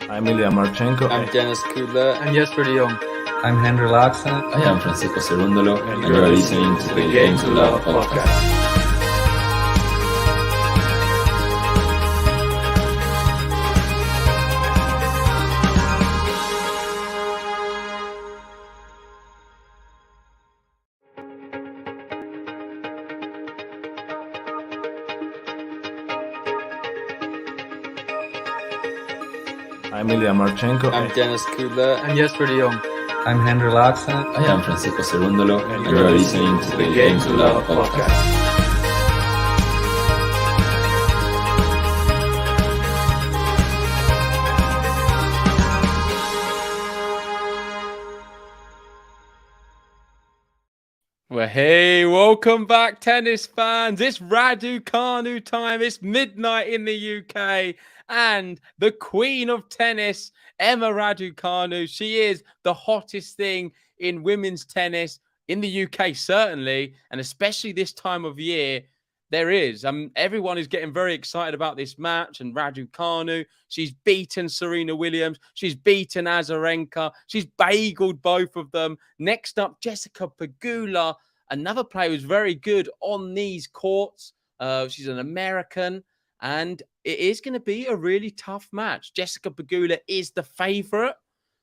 I'm Ilya Marchenko. I'm Dennis Kudla. I'm Jesper de Jong. I'm Henry Laakson. I am Francisco Cerundolo, and you are listening to the Game to Love podcast. I'm Ilya Marchenko. I'm Dennis Kudla. I'm Jesper de Jong. I'm Henry Laakson. I am Francisco Cerundolo, and you are listening to the Game to Love podcast. Well, hey, welcome back, tennis fans. It's RADUCANU time. It's midnight in the UK. And the queen of tennis, Emma Raducanu, she is the hottest thing in women's tennis in the UK, certainly, and especially this time of year. There is. Everyone is getting very excited about this match. And Raducanu, she's beaten Serena Williams. She's beaten Azarenka. She's bageled both of them. Next up, Jessica Pegula, another player who's very good on these courts. She's an American. And it is going to be a really tough match. Jessica Pegula is the favorite.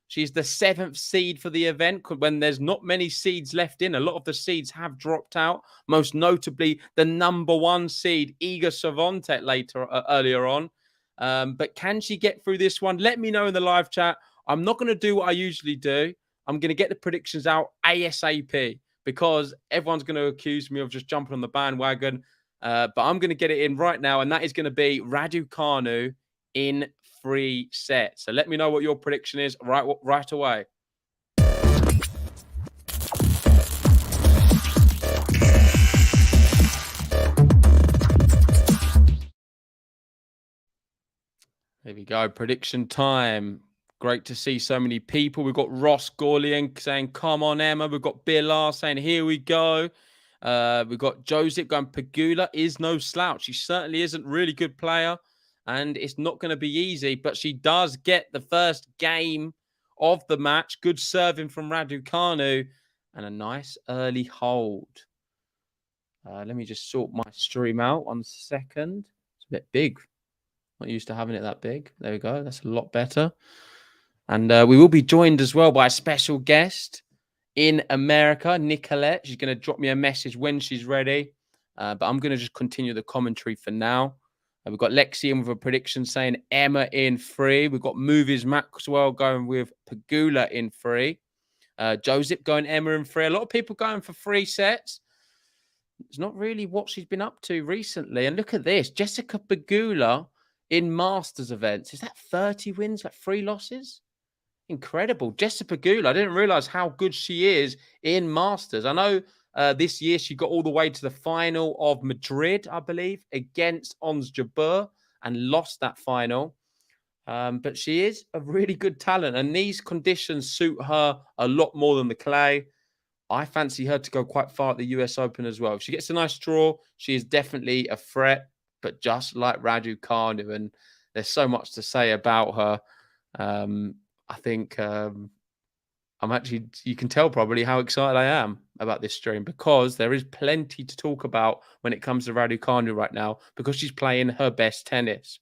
She's the 7th seed for the event when there's not many seeds left in. A lot of the seeds have dropped out, most notably the number 1 seed, Iga Swiatek, earlier on. But can she get through this one? Let me know in the live chat. I'm not going to do what I usually do. I'm going to get the predictions out ASAP because everyone's going to accuse me of just jumping on the bandwagon. But I'm going to get it in right now, and that is going to be Raducanu in 3 sets. So let me know what your prediction is right away. There we go. Prediction time. Great to see so many people. We've got Ross Gorlian saying, come on, Emma. We've got Bill R saying, here we go. We've got Joseph going, Pegula is no slouch. She certainly isn't a really good player, and it's not going to be easy, but she does get the first game of the match. Good serving from Raducanu and a nice early hold. Let me just sort my stream out 1 second. It's a bit big. Not used to having it that big. There we go. That's a lot better. And we will be joined as well by a special guest in America, Nicolette. She's going to drop me a message when she's ready. But I'm going to just continue the commentary for now. We've got Lexi in with a prediction saying Emma in 3. We've got Movies Maxwell going with Pegula in 3. Joseph going Emma in 3. A lot of people going for 3 sets. It's not really what she's been up to recently. And look at this. Jessica Pegula in Masters events. Is that 30 wins, like 3 losses? Incredible. Jessica Pegula, I didn't realize how good she is in Masters. I know this year she got all the way to the final of Madrid, I believe, against Ons Jabeur and lost that final. But she is a really good talent, and these conditions suit her a lot more than the clay. I fancy her to go quite far at the US Open as well. If she gets a nice draw, she is definitely a threat, but just like Raducanu, and there's so much to say about her. I think I'm actually, you can tell probably how excited I am about this stream because there is plenty to talk about when it comes to Raducanu right now because she's playing her best tennis.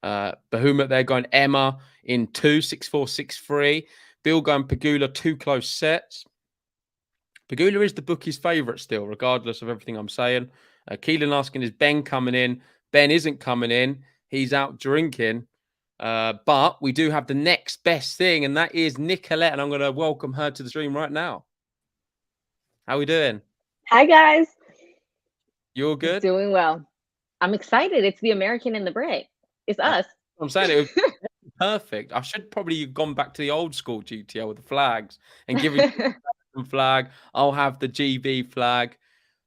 Bahumut there going Emma in 2, 6-4, 6-3. Bill going Pegula 2 close sets. Pegula is the bookie's favourite still, regardless of everything I'm saying. Keelan asking, is Ben coming in? Ben isn't coming in. He's out drinking. But we do have the next best thing, and that is Nicolette, and I'm going to welcome her to the stream right now. How are we doing? Hi, guys. You all good? Doing well. I'm excited. It's the American and the Brit. It's us. I'm saying it was perfect. I should probably have gone back to the old school GTL with the flags and given the flag. I'll have the GB flag.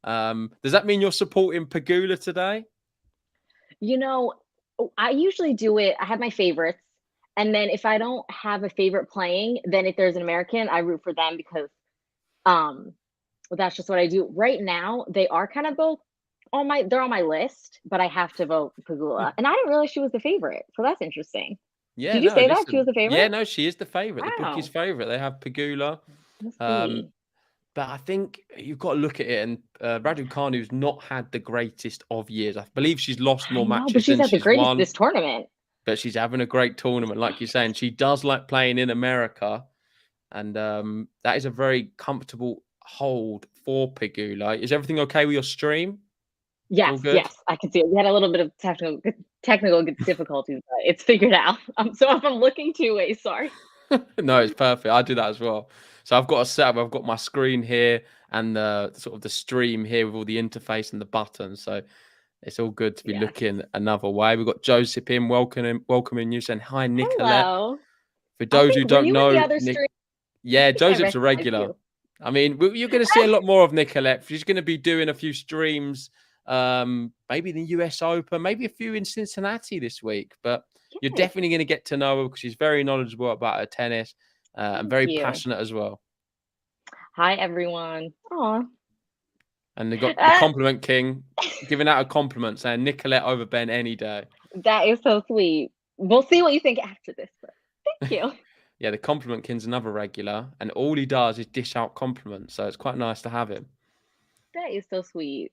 Does that mean you're supporting Pegula today? You know, I usually do it. I have my favorites. And then if I don't have a favorite playing, then if there's an American, I root for them because that's just what I do. Right now, they are kind of both they're on my list, but I have to vote Pegula. And I didn't realize she was the favorite. So that's interesting. Yeah, Did you no, say that she listen. was a favorite? Yeah, no, she is the favorite. The Wow. bookie's favorite. They have Pegula. Let's Um, see. but I think you've got to look at it, and Raducanu's not had the greatest of years. I believe she's lost I more know, but matches she's than had the she's greatest won. this tournament. But she's having a great tournament, like you're saying. She does like playing in America, and that is a very comfortable hold for Pegula. Is everything okay with your stream? All Yes, good? yes, I can see it. We had a little bit of technical difficulties, but it's figured out. So if I'm looking two ways, sorry. No, it's perfect. I do that as well. So I've got a setup. I've got my screen here and the sort of the stream here with all the interface and the buttons. So it's all good to be Yes. looking another way. We've got Joseph in, welcoming you, saying hi, Nicolette. Hello. For I those who think, were don't you in the know, other stream? yeah, I think I Joseph's a recognized regular. you. I mean, you're going to see a lot more of Nicolette. She's going to be doing a few streams, maybe the US Open, maybe a few in Cincinnati this week. But you're Yes. definitely going to get to know her because she's very knowledgeable about her tennis and very you. passionate as well. Hi, everyone. Aw. And they got the compliment king giving out a compliment, saying Nicolette over Ben any day. That is so sweet. We'll see what you think after this, but thank you. Yeah, the compliment king's another regular, and all he does is dish out compliments. So it's quite nice to have him. That is so sweet.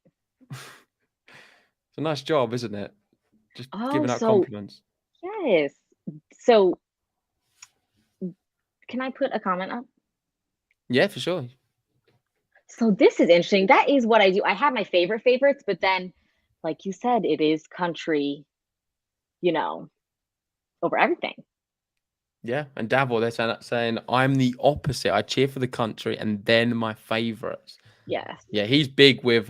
It's a nice job, isn't it? Just giving out so compliments. yes. So can I put a comment up? Yeah, for sure. So this is interesting. That is what I do. I have my favorites, but then, like you said, it is country, over everything. Yeah, and Davor, they're saying I'm the opposite. I cheer for the country and then my favorites. Yes. Yeah, he's big with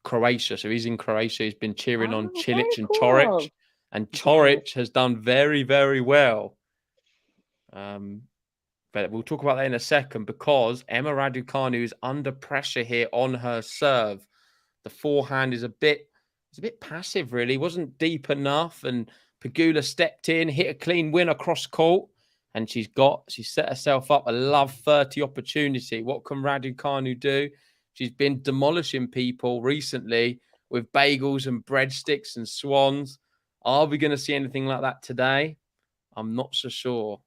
Croatia. So he's in Croatia. He's been cheering on Oh, Cilic very and cool. Choric. And Choric has done very, very well. But we'll talk about that in a second because Emma Raducanu is under pressure here on her serve. The forehand is a bit passive, really. Wasn't deep enough. And Pegula stepped in, hit a clean win across court. And she set herself up a love 30 opportunity. What can Raducanu do? She's been demolishing people recently with bagels and breadsticks and swans. Are we going to see anything like that today? I'm not so sure.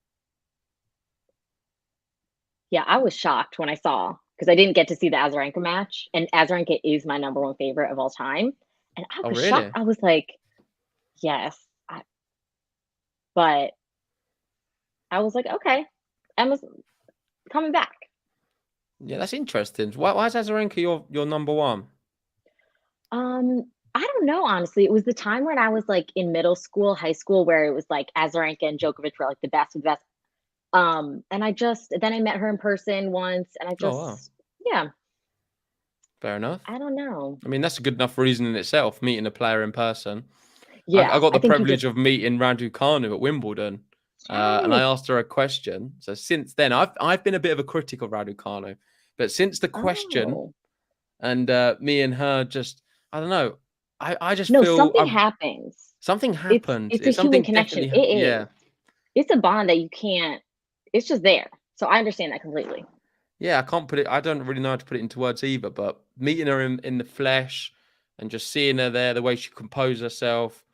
Yeah, I was shocked when I saw, because I didn't get to see the Azarenka match, and Azarenka is my number one favorite of all time. And I was shocked. I was like, yes. But I was like, okay, Emma's coming back. Yeah, that's interesting. Why is Azarenka your number one? I don't know, honestly. It was the time when I was like in middle school, high school, where it was like Azarenka and Djokovic were like the best of the best. And then I met her in person once, and yeah. Fair enough. I don't know. I mean, that's a good enough reason in itself, meeting a player in person. Yeah. I got the privilege of meeting Raducanu at Wimbledon, and I asked her a question. So since then, I've been a bit of a critic of Raducanu, but since the question and me and her just, I don't know, I just feel something happens. Something happened. It's a human connection. It is. Yeah. It's a bond that you can't. It's just there. So I understand that completely. Yeah, I can't put it. I don't really know how to put it into words either. But meeting her in the flesh and just seeing her there, the way she composed herself,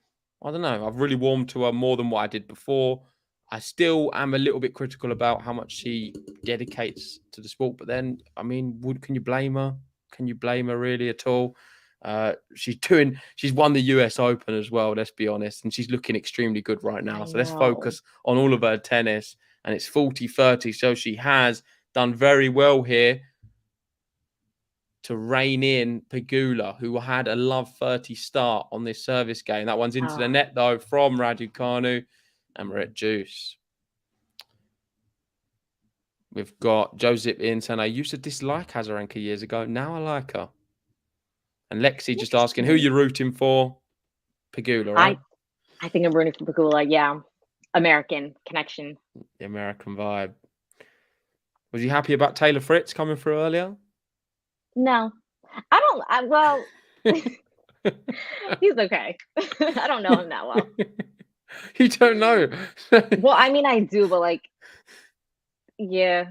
I don't know. I've really warmed to her more than what I did before. I still am a little bit critical about how much she dedicates to the sport. But then, I mean, can you blame her? Can you blame her really at all? She's won the US Open as well, let's be honest. And she's looking extremely good right now. So let's focus on all of her tennis. And it's 40-30. So she has done very well here to rein in Pegula, who had a love 30 start on this service game. That one's into the net, though, from Raducanu. And we're at deuce. We've got Joseph in saying, I used to dislike Azarenka years ago. Now I like her. And Lexi just asking, who are you rooting for? Pegula, right? I think I'm rooting for Pegula, yeah. American connection. The American vibe. Was you happy about Taylor Fritz coming through earlier? No. Well, he's okay. I don't know him that well. You don't know? Well, I mean, I do, but yeah.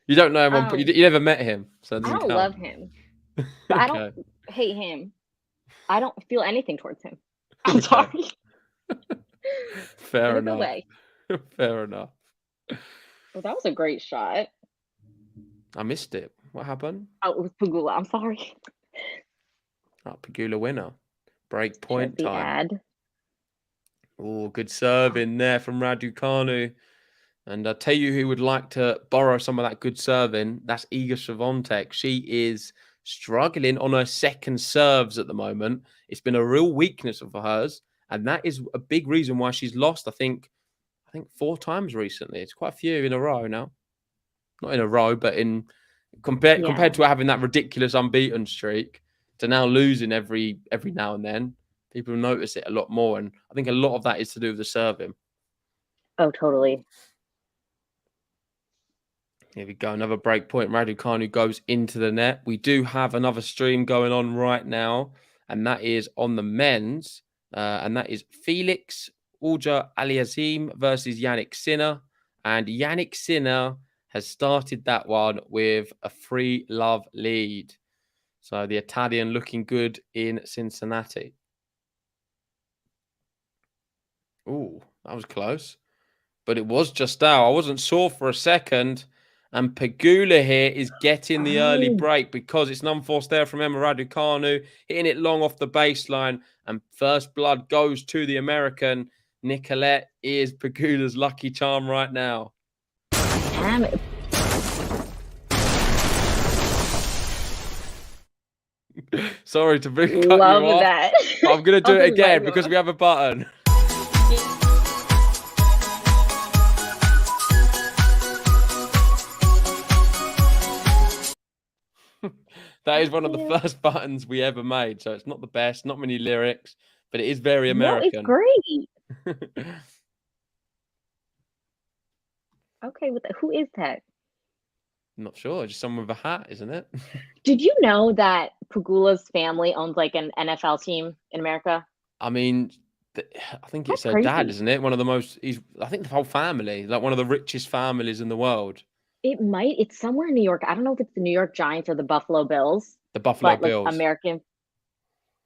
You don't know him. You never met him, so it I don't count. love him. But I don't hate him. I don't feel anything towards him. I'm sorry. Fair enough. Fair enough. Well, that was a great shot. I missed it. What happened? Oh, it was Pegula. I'm sorry. Oh, Pegula winner. Break Shows point the time. ad. Oh, good serve in there from Raducanu. And I'll tell you who would like to borrow some of that good serving. That's Iga Swiatek. She is struggling on her second serves at the moment. It's been a real weakness of hers. And that is a big reason why she's lost, I think 4 times recently. It's quite a few in a row now. Not in a row, but compared to having that ridiculous unbeaten streak to now losing every now and then, people notice it a lot more. And I think a lot of that is to do with the serving. Oh, totally. Here we go. Another break point. Raducanu goes into the net. We do have another stream going on right now, and that is on the men's. And that is Felix Auger Aliassime versus Yannick Sinner. And Yannick Sinner has started that one with a 3-love lead. So the Italian looking good in Cincinnati. Ooh, that was close. But it was just out. I wasn't sure for a second. And Pegula here is getting the early break because it's an unforced error from Emma Raducanu, hitting it long off the baseline. And first blood goes to the American. Nicolette is Pegula's lucky charm right now. Damn it. Sorry to cut you Love off. that. But I'm going to do Okay, it again right, because right. we have a button. That is one of the first buttons we ever made. So it's not the best, not many lyrics, but it is very American. No, it's great. Okay, who is that? Not sure. Just someone with a hat, isn't it? Did you know that Pegula's family owns like an NFL team in America? I mean, I think it's That's her dad, crazy. isn't it? One of the most, I think the whole family, like one of the richest families in the world. It's somewhere in New York. I don't know if it's the New York Giants or the Buffalo Bills, The Buffalo but like Bills. American,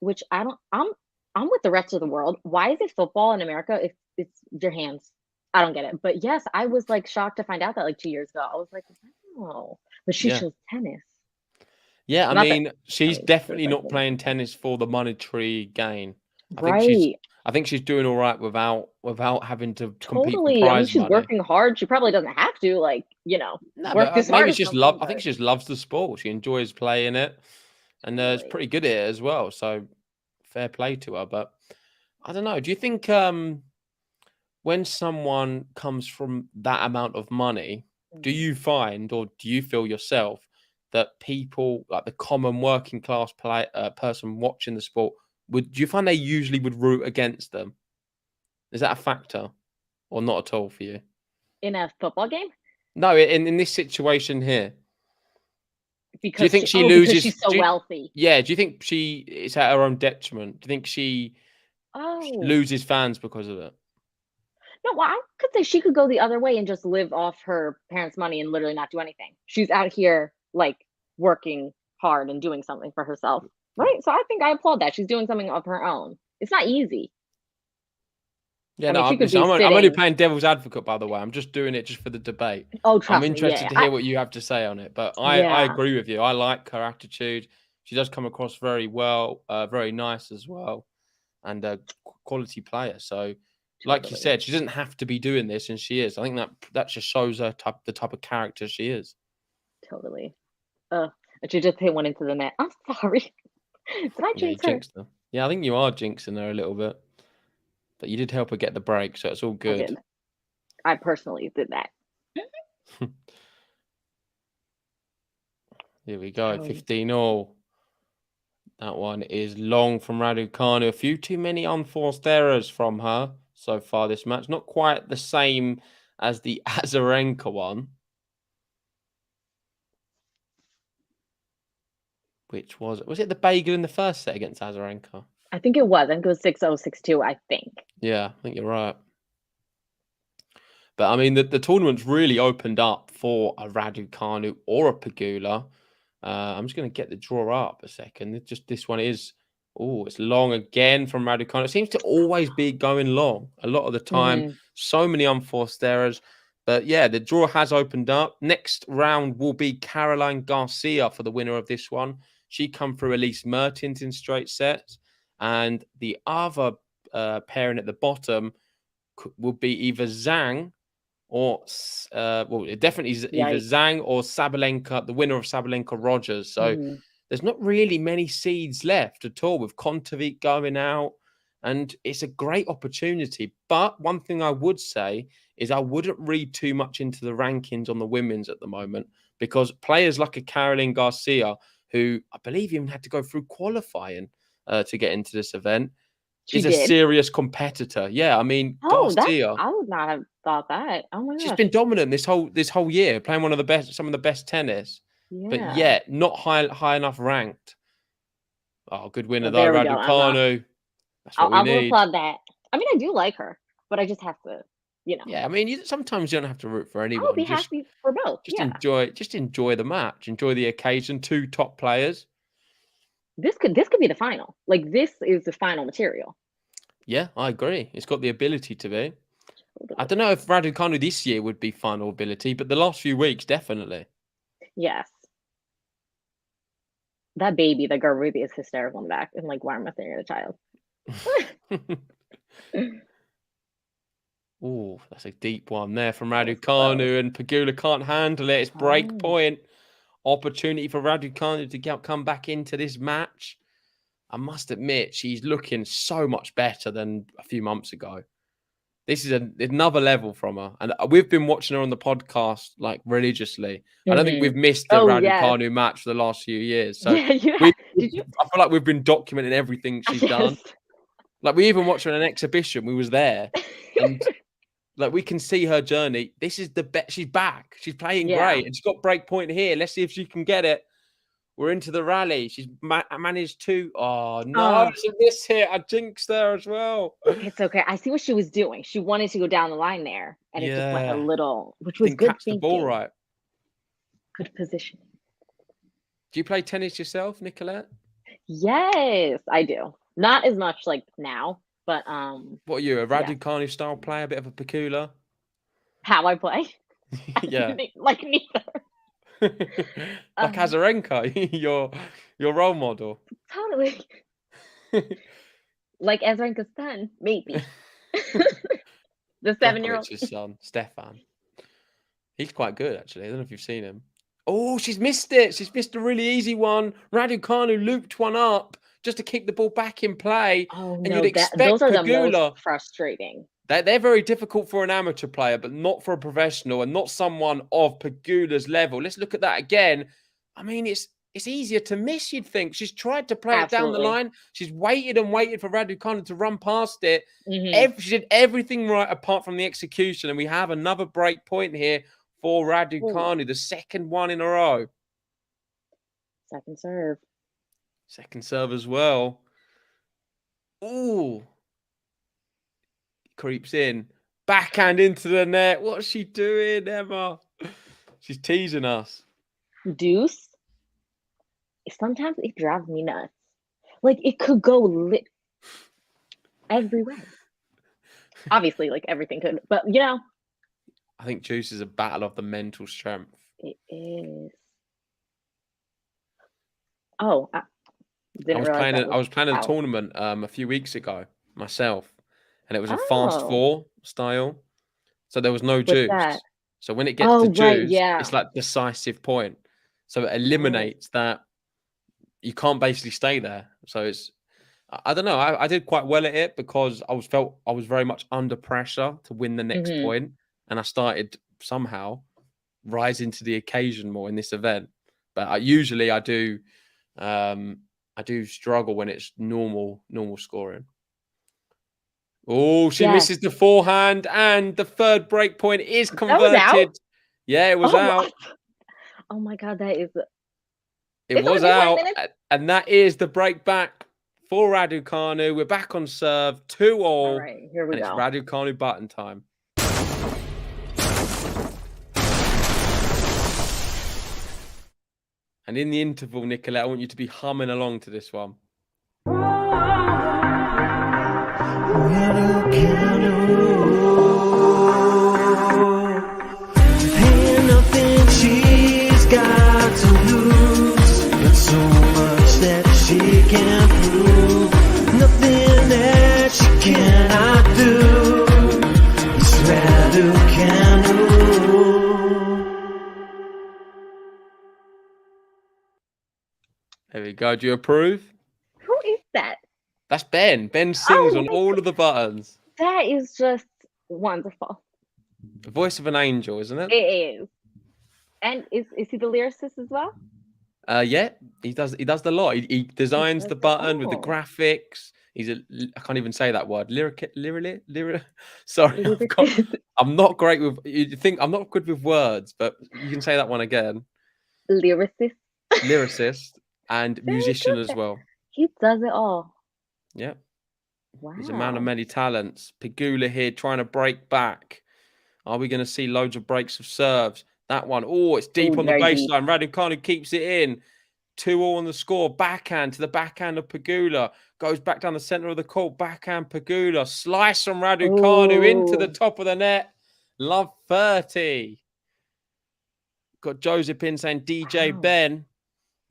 which I'm with the rest of the world. Why is it football in America if it's your hands? I don't get it. But yes, I was like shocked to find out that like 2 years ago. I was like, oh, but she chose tennis. Yeah, I Not that- mean, she's I mean, definitely it's like- not playing tennis for the monetary gain. Right. I think she's doing all right without having to compete for Totally. I mean, prize she's money. working hard. She probably doesn't have to, like, No, work but this maybe hard. it's just love. I think she just loves the sport. She enjoys playing it, and is pretty good at it as well. So fair play to her. But I don't know. Do you think when someone comes from that amount of money, do you find or do you feel yourself that people like the common working class person watching the sport do you find they usually would root against them? Is that a factor or not at all for you? in a football game? No, in this situation here. Because do you think she because loses? she's so wealthy. Yeah. Do you think it's at her own detriment? Do you think she loses fans because of it? No, well, I could say she could go the other way and just live off her parents' money and literally not do anything. She's out here like working hard and doing something for herself. Right. So I think I applaud that. She's doing something of her own. It's not easy. Yeah, I mean, no, she could listen, be I'm only sitting- playing devil's advocate, by the way. I'm just doing it just for the debate. Oh, trust I'm me, interested to yeah. hear what you have to say on it. But I agree with you. I like her attitude. She does come across very well, very nice as well, and a quality player. So, like you said, she doesn't have to be doing this, and she is. I think that just shows her the type of character she is. Totally. She just hit one into the net. I'm sorry. Did I jinx her? Yeah, I think you are jinxing her a little bit. But you did help her get the break, so it's all good. I personally did that. Here we go, 15-all. That one is long from Raducanu. A few too many unforced errors from her so far this match. Not quite the same as the Azarenka one. Which was it the bagel in the first set against Azarenka? I think it was. I think it was 6-0, 6-2, I think. Yeah, I think you're right. But I mean, the tournament's really opened up for a Raducanu or a Pegula. I'm just going to get the draw up a second. This one is, it's long again from Raducanu. It seems to always be going long a lot of the time. So many unforced errors. But yeah, the draw has opened up. Next round will be Caroline Garcia for the winner of this one. She come through Elise Mertens in straight sets. And the other pairing at the bottom will be either Zhang or, definitely either Zhang or Sabalenka, the winner of Sabalenka Rogers. So there's not really many seeds left at all with Kontaveit going out. And it's a great opportunity. But one thing I would say is I wouldn't read too much into the rankings on the women's at the moment, because players like a Caroline Garcia, who I believe even had to go through qualifying to get into this event, is a serious competitor. Yeah, I mean, Garcia. I would not have thought that. Oh my gosh. She's been dominant this whole year, playing some of the best tennis. Yeah. But yet not high enough ranked. Oh, good winner though, Raducanu. That's what we need. I'll applaud that. I mean, I do like her, but I just have to, Yeah, I mean, sometimes you don't have to root for anyone. I'll be happy for both. Enjoy the match, enjoy the occasion. Two top players. This could be the final. Like, this is the final material. Yeah, I agree. It's got the ability to be. I don't know if Raducanu this year would be final ability, but the last few weeks, definitely. Yes. That baby, the girl Ruby, is hysterical in the back. And like, why am I staring at a child? Oh, that's a deep one there from Raducanu, and Pegula can't handle it. It's break point. Opportunity for Raducanu to come back into this match. I must admit, she's looking so much better than a few months ago. This is another level from her. And we've been watching her on the podcast like religiously. I don't think we've missed the Raducanu match for the last few years. So I feel like we've been documenting everything she's done. Like, we even watched her in an exhibition. We was there. And like, we can see her journey. This is the best. She's back. She's playing great. And she's got break point here. Let's see if she can get it. We're into the rally. She's managed to. Oh, no. She missed here. I jinxed there as well. It's okay. I see what she was doing. She wanted to go down the line there. And it just went a little, which was good thinking. The ball right. Good positioning. Do you play tennis yourself, Nicolette? Yes, I do. Not as much like now, but What are you, a Raducanu style player, a bit of a Pegula? How I play? Yeah. Like neither. Like Azarenka, your role model. Totally. Like Azarenka's son, maybe. The 7-year-old. His son, Stefan. He's quite good, actually. I don't know if you've seen him. Oh, she's missed it. She's missed a really easy one. Raducanu looped one up just to keep the ball back in play. Oh, and no, you'd expect those are Pegula, the most frustrating. They're very difficult for an amateur player, but not for a professional and not someone of Pegula's level. Let's look at that again. I mean, it's easier to miss, you'd think. She's tried to play it down the line. She's waited and waited for Raducanu to run past it. She did everything right apart from the execution. And we have another break point here for Raducanu, the second one in a row. Second serve. Second serve as well. Ooh. Creeps in. Backhand into the net. What's she doing, Emma? She's teasing us. Deuce. Sometimes it drives me nuts. Like, it could go every way. Obviously, like, everything could. But, I think Deuce is a battle of the mental strength. It is. Oh, I was playing a tournament a few weeks ago myself. And it was a fast four style. So there was no juice. So when it gets to juice, it's like decisive point. So it eliminates that you can't basically stay there. So it's, I don't know. I did quite well at it because I was very much under pressure to win the next point. And I started somehow rising to the occasion more in this event. But I do struggle when it's normal scoring. Oh, she misses the forehand, and the third break point is converted. That was out? Yeah, it was out. Oh my God, that is. It was out, and that is the break back for Raducanu. We're back on serve, 2-2. All right, here we go. It's Raducanu button time. And in the interval, Nicolette, I want you to be humming along to this one. There we go. Do you approve? Who is that? That's Ben. Ben sings Oh on my all of the buttons. That is just wonderful. The voice of an angel, isn't it? It is. And is he the lyricist as well? Yeah, he does the lot. He designs does the the- button with the oh. graphics. I can't even say that word. Sorry, I'm not great with. You think I'm not good with words, but you can say that one again. Lyricist. Lyricist and Very musician good. as well. He does it all. Yeah, Wow. he's a man of many talents. Pegula here trying to break back. Are we going to see loads of breaks of serves? That one, it's deep on the very deep. baseline. RADUCANU keeps it in. 2-2 on the score. Backhand to the backhand of Pegula. Goes back down the center of the court. Backhand Pegula. Slice from RADUCANU into the Ooh. top of the net. Love 30. Got Joseph in saying, DJ Wow. Ben.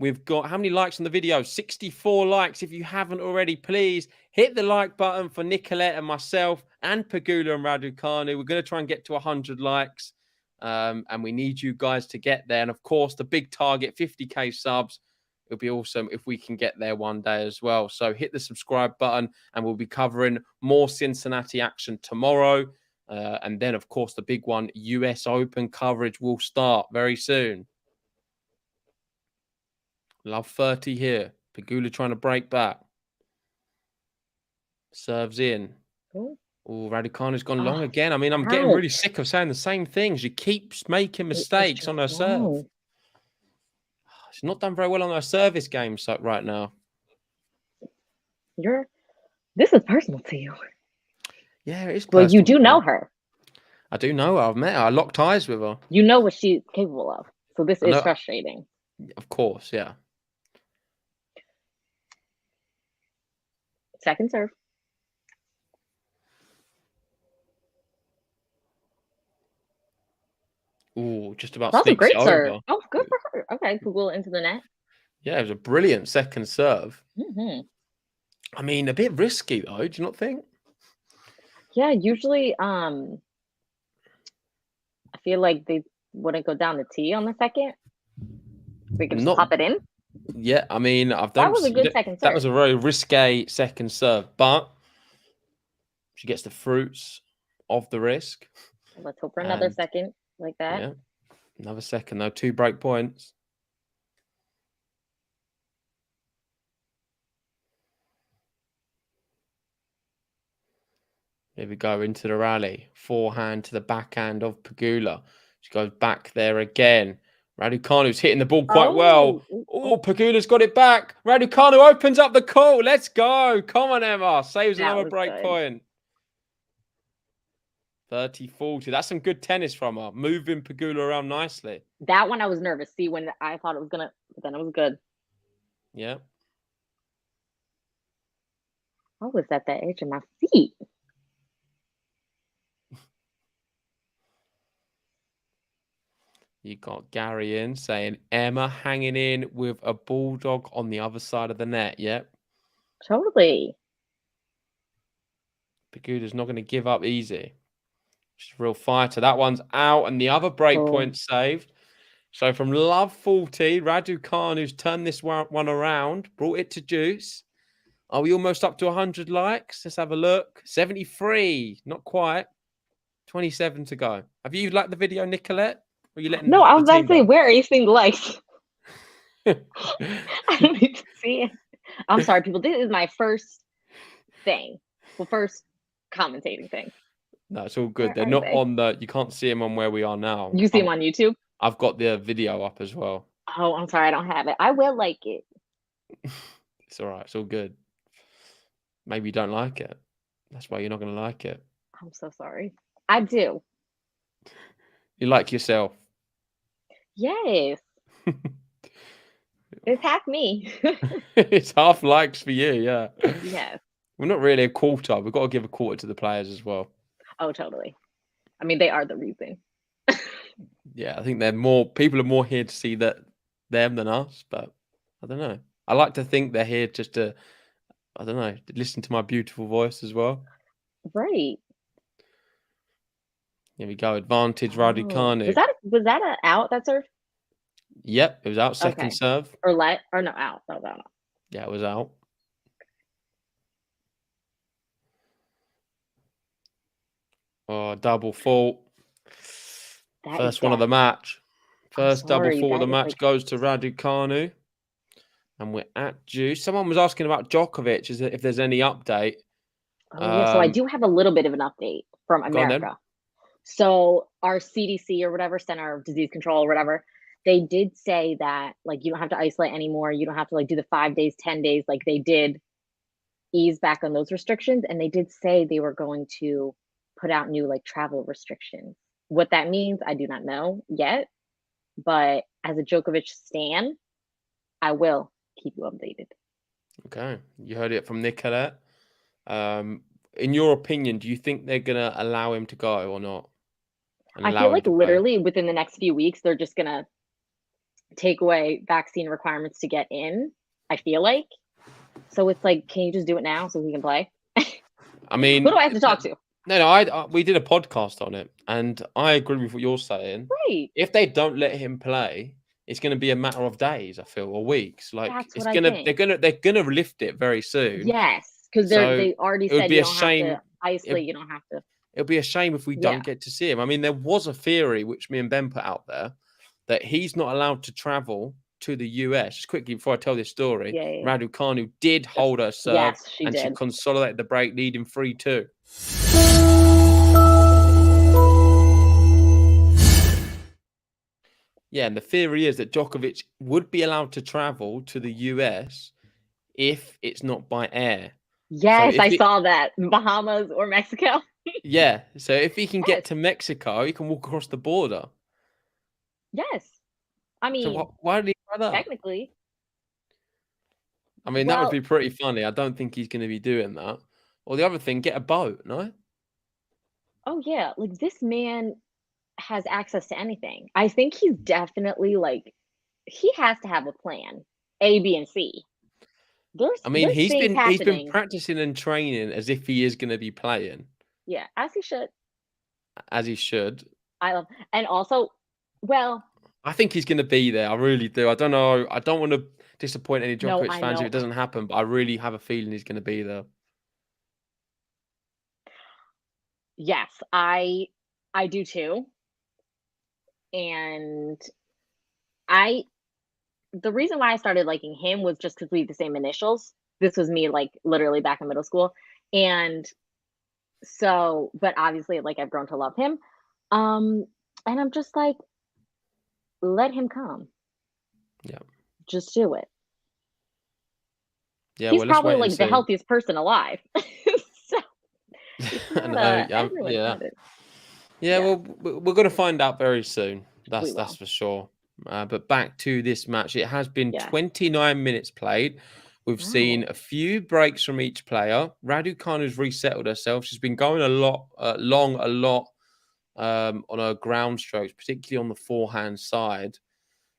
We've got how many likes on the video? 64 likes. If you haven't already, please hit the like button for Nicolette and myself and Pegula and RADUCANU. We're going to try and get to 100 likes. And we need you guys to get there. And of course, the big target, 50k subs. It'll be awesome if we can get there one day as well. So hit the subscribe button and we'll be covering more Cincinnati action tomorrow. And then, of course, the big one, US Open coverage will start very soon. Love 30 here. Pegula trying to break back. Serves in. Ooh. Oh, RADUCANU's gone long again. I mean, I'm ouch. getting really sick of saying the same things. She keeps making mistakes on her serve. Wow. She's not done very well on her service game right now. This is personal to you. Yeah, it is. Well, you personal do to know me. her. I do know her. I've met her. I locked eyes with her. You know what she's capable of. So this I is know- frustrating. Of course, yeah. Second serve. Ooh, just about That was a sneaks it great serve. over. Oh, good for her. Okay, Pegula into the net. Yeah, it was a brilliant second serve. Mm-hmm. I mean, a bit risky though. Do you not think? Yeah, usually I feel like they wouldn't go down the tee on the second. We can just pop it in. Yeah, I mean, That was a good second serve. That was a very risque second serve, but she gets the fruits of the risk. Let's hope for another And- second like that. Yeah, another second though. 2 break points. Here we go into the rally. Forehand to the backhand of Pegula. She goes back there again. RADUCANU's hitting the ball quite well. Oh, Pegula's got it back. RADUCANU opens up the court. Let's go. Come on, Emma. Saves That another was break good. point. 30-40. That's some good tennis from her. Moving Pegula around nicely. That one I was nervous. See, when I thought it was gonna, but then it was good. Yeah. I was at the edge of my seat. You got Gary in saying Emma hanging in with a bulldog on the other side of the net. Yep. Totally. Pegula's not going to give up easy. She's a real fighter. That one's out, and the other break point saved. So from Love 40, RADUCANU's turned this one around, brought it to juice. Are we almost up to 100 likes? Let's have a look. 73, not quite. 27 to go. Have you liked the video, Nicolette? Or are you letting No, I was the about team to say, down? where are you seeing the likes? I don't need to see it. I'm sorry, people. This is my first thing. Well, first commentating thing. No, it's all good. Where They're are not they? on the. You can't see them on where we are now. You see them on YouTube? I've got the video up as well. Oh, I'm sorry, I don't have it. I will like it. It's all right. It's all good. Maybe you don't like it. That's why you're not going to like it. I'm so sorry. I do. You like yourself. Yes. It's half me. It's half likes for you, yeah. Yes. We're not really a quarter. We've got to give a quarter to the players as well. Oh, totally. I mean, they are the reason. Yeah, I think people are more here to see them than us, but I don't know. I like to think they're here just to, I don't know, to listen to my beautiful voice as well. Right. Here we go. Advantage, Oh. RADUCANU. Was that an out, that serve? Yep, it was out. Second Okay. serve. Or no, out. No. Yeah, it was out. Oh, double fault. That First is one of the death. match. First double sorry, fault of that the is, match like- goes to Raducanu. And we're at juice. Someone was asking about Djokovic, if there's any update. Oh, yeah. So I do have a little bit of an update from Go on then. America. So our CDC or whatever, Center of Disease Control or whatever, they did say that like you don't have to isolate anymore. You don't have to like do the 5 days, 10 days. Like they did ease back on those restrictions, and they did say they were going to put out new like travel restrictions. What that means, I do not know yet. But as a Djokovic stan, I will keep you updated. Okay, you heard it from Nicolette. In your opinion, do you think they're gonna allow him to go or not? And I allow feel him like to play? literally within the next few weeks, they're just gonna take away vaccine requirements to get in. I feel like. So it's like, can you just do it now so he can play? I mean, Who do I have to talk to? No, we did a podcast on it, and I agree with what you're saying. Right. If they don't let him play, it's going to be a matter of days, I feel, or weeks. Like That's it's what I gonna, think. they're gonna lift it very soon. Yes, because So they already it would said be you a don't shame. have to isolate. You don't have to. It'll be a shame if we Yeah. don't get to see him. I mean, there was a theory which me and Ben put out there that he's not allowed to travel to the US. Just quickly before I tell this story, Yeah. Raducanu did hold her serve, Yes, she and she did. consolidated the break, leading 3-2. Yeah, and the theory is that Djokovic would be allowed to travel to the US if it's not by air. Yes, if I it- saw that. Bahamas or Mexico. Yeah, so if he can Yes. get to Mexico, he can walk across the border. Yes. I mean, So why did he try that? technically. I mean, that would Well- be pretty funny. I don't think he's going to be doing that. Or the other thing, get a boat, no? Oh yeah, like this man has access to anything. I think he's definitely like he has to have a plan, A, B, and C. I mean, there's he's things been happening. practicing and training as if he is going to be playing, Yeah, as he should. as he should. I love, and also, well, I think he's going to be there. I really do. I don't know. I don't want to disappoint any No, Djokovic I fans if know. it doesn't happen, but I really have a feeling he's going to be there. yes, I do too. And the reason why I started liking him was just because we have the same initials. This was me like literally back in middle school. And so, but obviously like I've grown to love him. And I'm just like, let him come. Yeah. Just do it. Yeah, He's well, let's probably wait like and the see. healthiest person alive. So I know, everyone's yeah. got it. Yeah, Yeah. well, we're going to find out very soon. We That's will. for sure. But back to this match, it has been Yeah. 29 minutes played. We've seen Wow. a few breaks from each player. Raducanu's resettled herself. She's been going a lot on her ground strokes, particularly on the forehand side.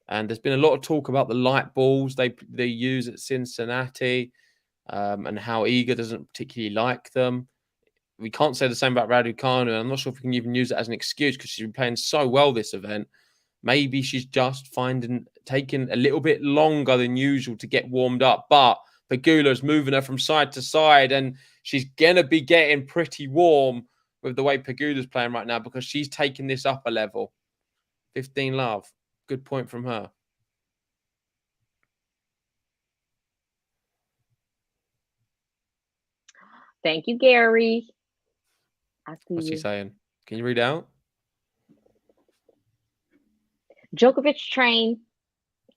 And there's been a lot of talk about the light balls they use at Cincinnati, and how Iga doesn't particularly like them. We can't say the same about Raducanu, and I'm not sure if we can even use it as an excuse because she's been playing so well this event. Maybe she's just taking a little bit longer than usual to get warmed up. But Pegula's moving her from side to side, and she's going to be getting pretty warm with the way Pegula's playing right now because she's taking this up a level. 15 love. Good point from her. Thank you, Gary. I see What's he you. saying? Can you read out? Djokovic train,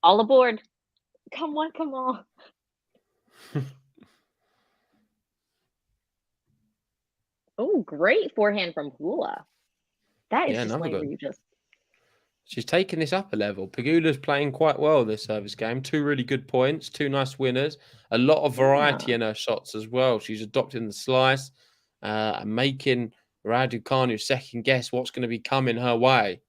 all aboard. Come on, come on. Oh, great forehand from Pegula. That is Yeah, just another like good. where you just She's taking this up a level. Pegula's playing quite well this service game. 2 really good points, 2 nice winners. A lot of variety in her shots as well. She's adopting the slice and making Raducanu second guess what's going to be coming her way.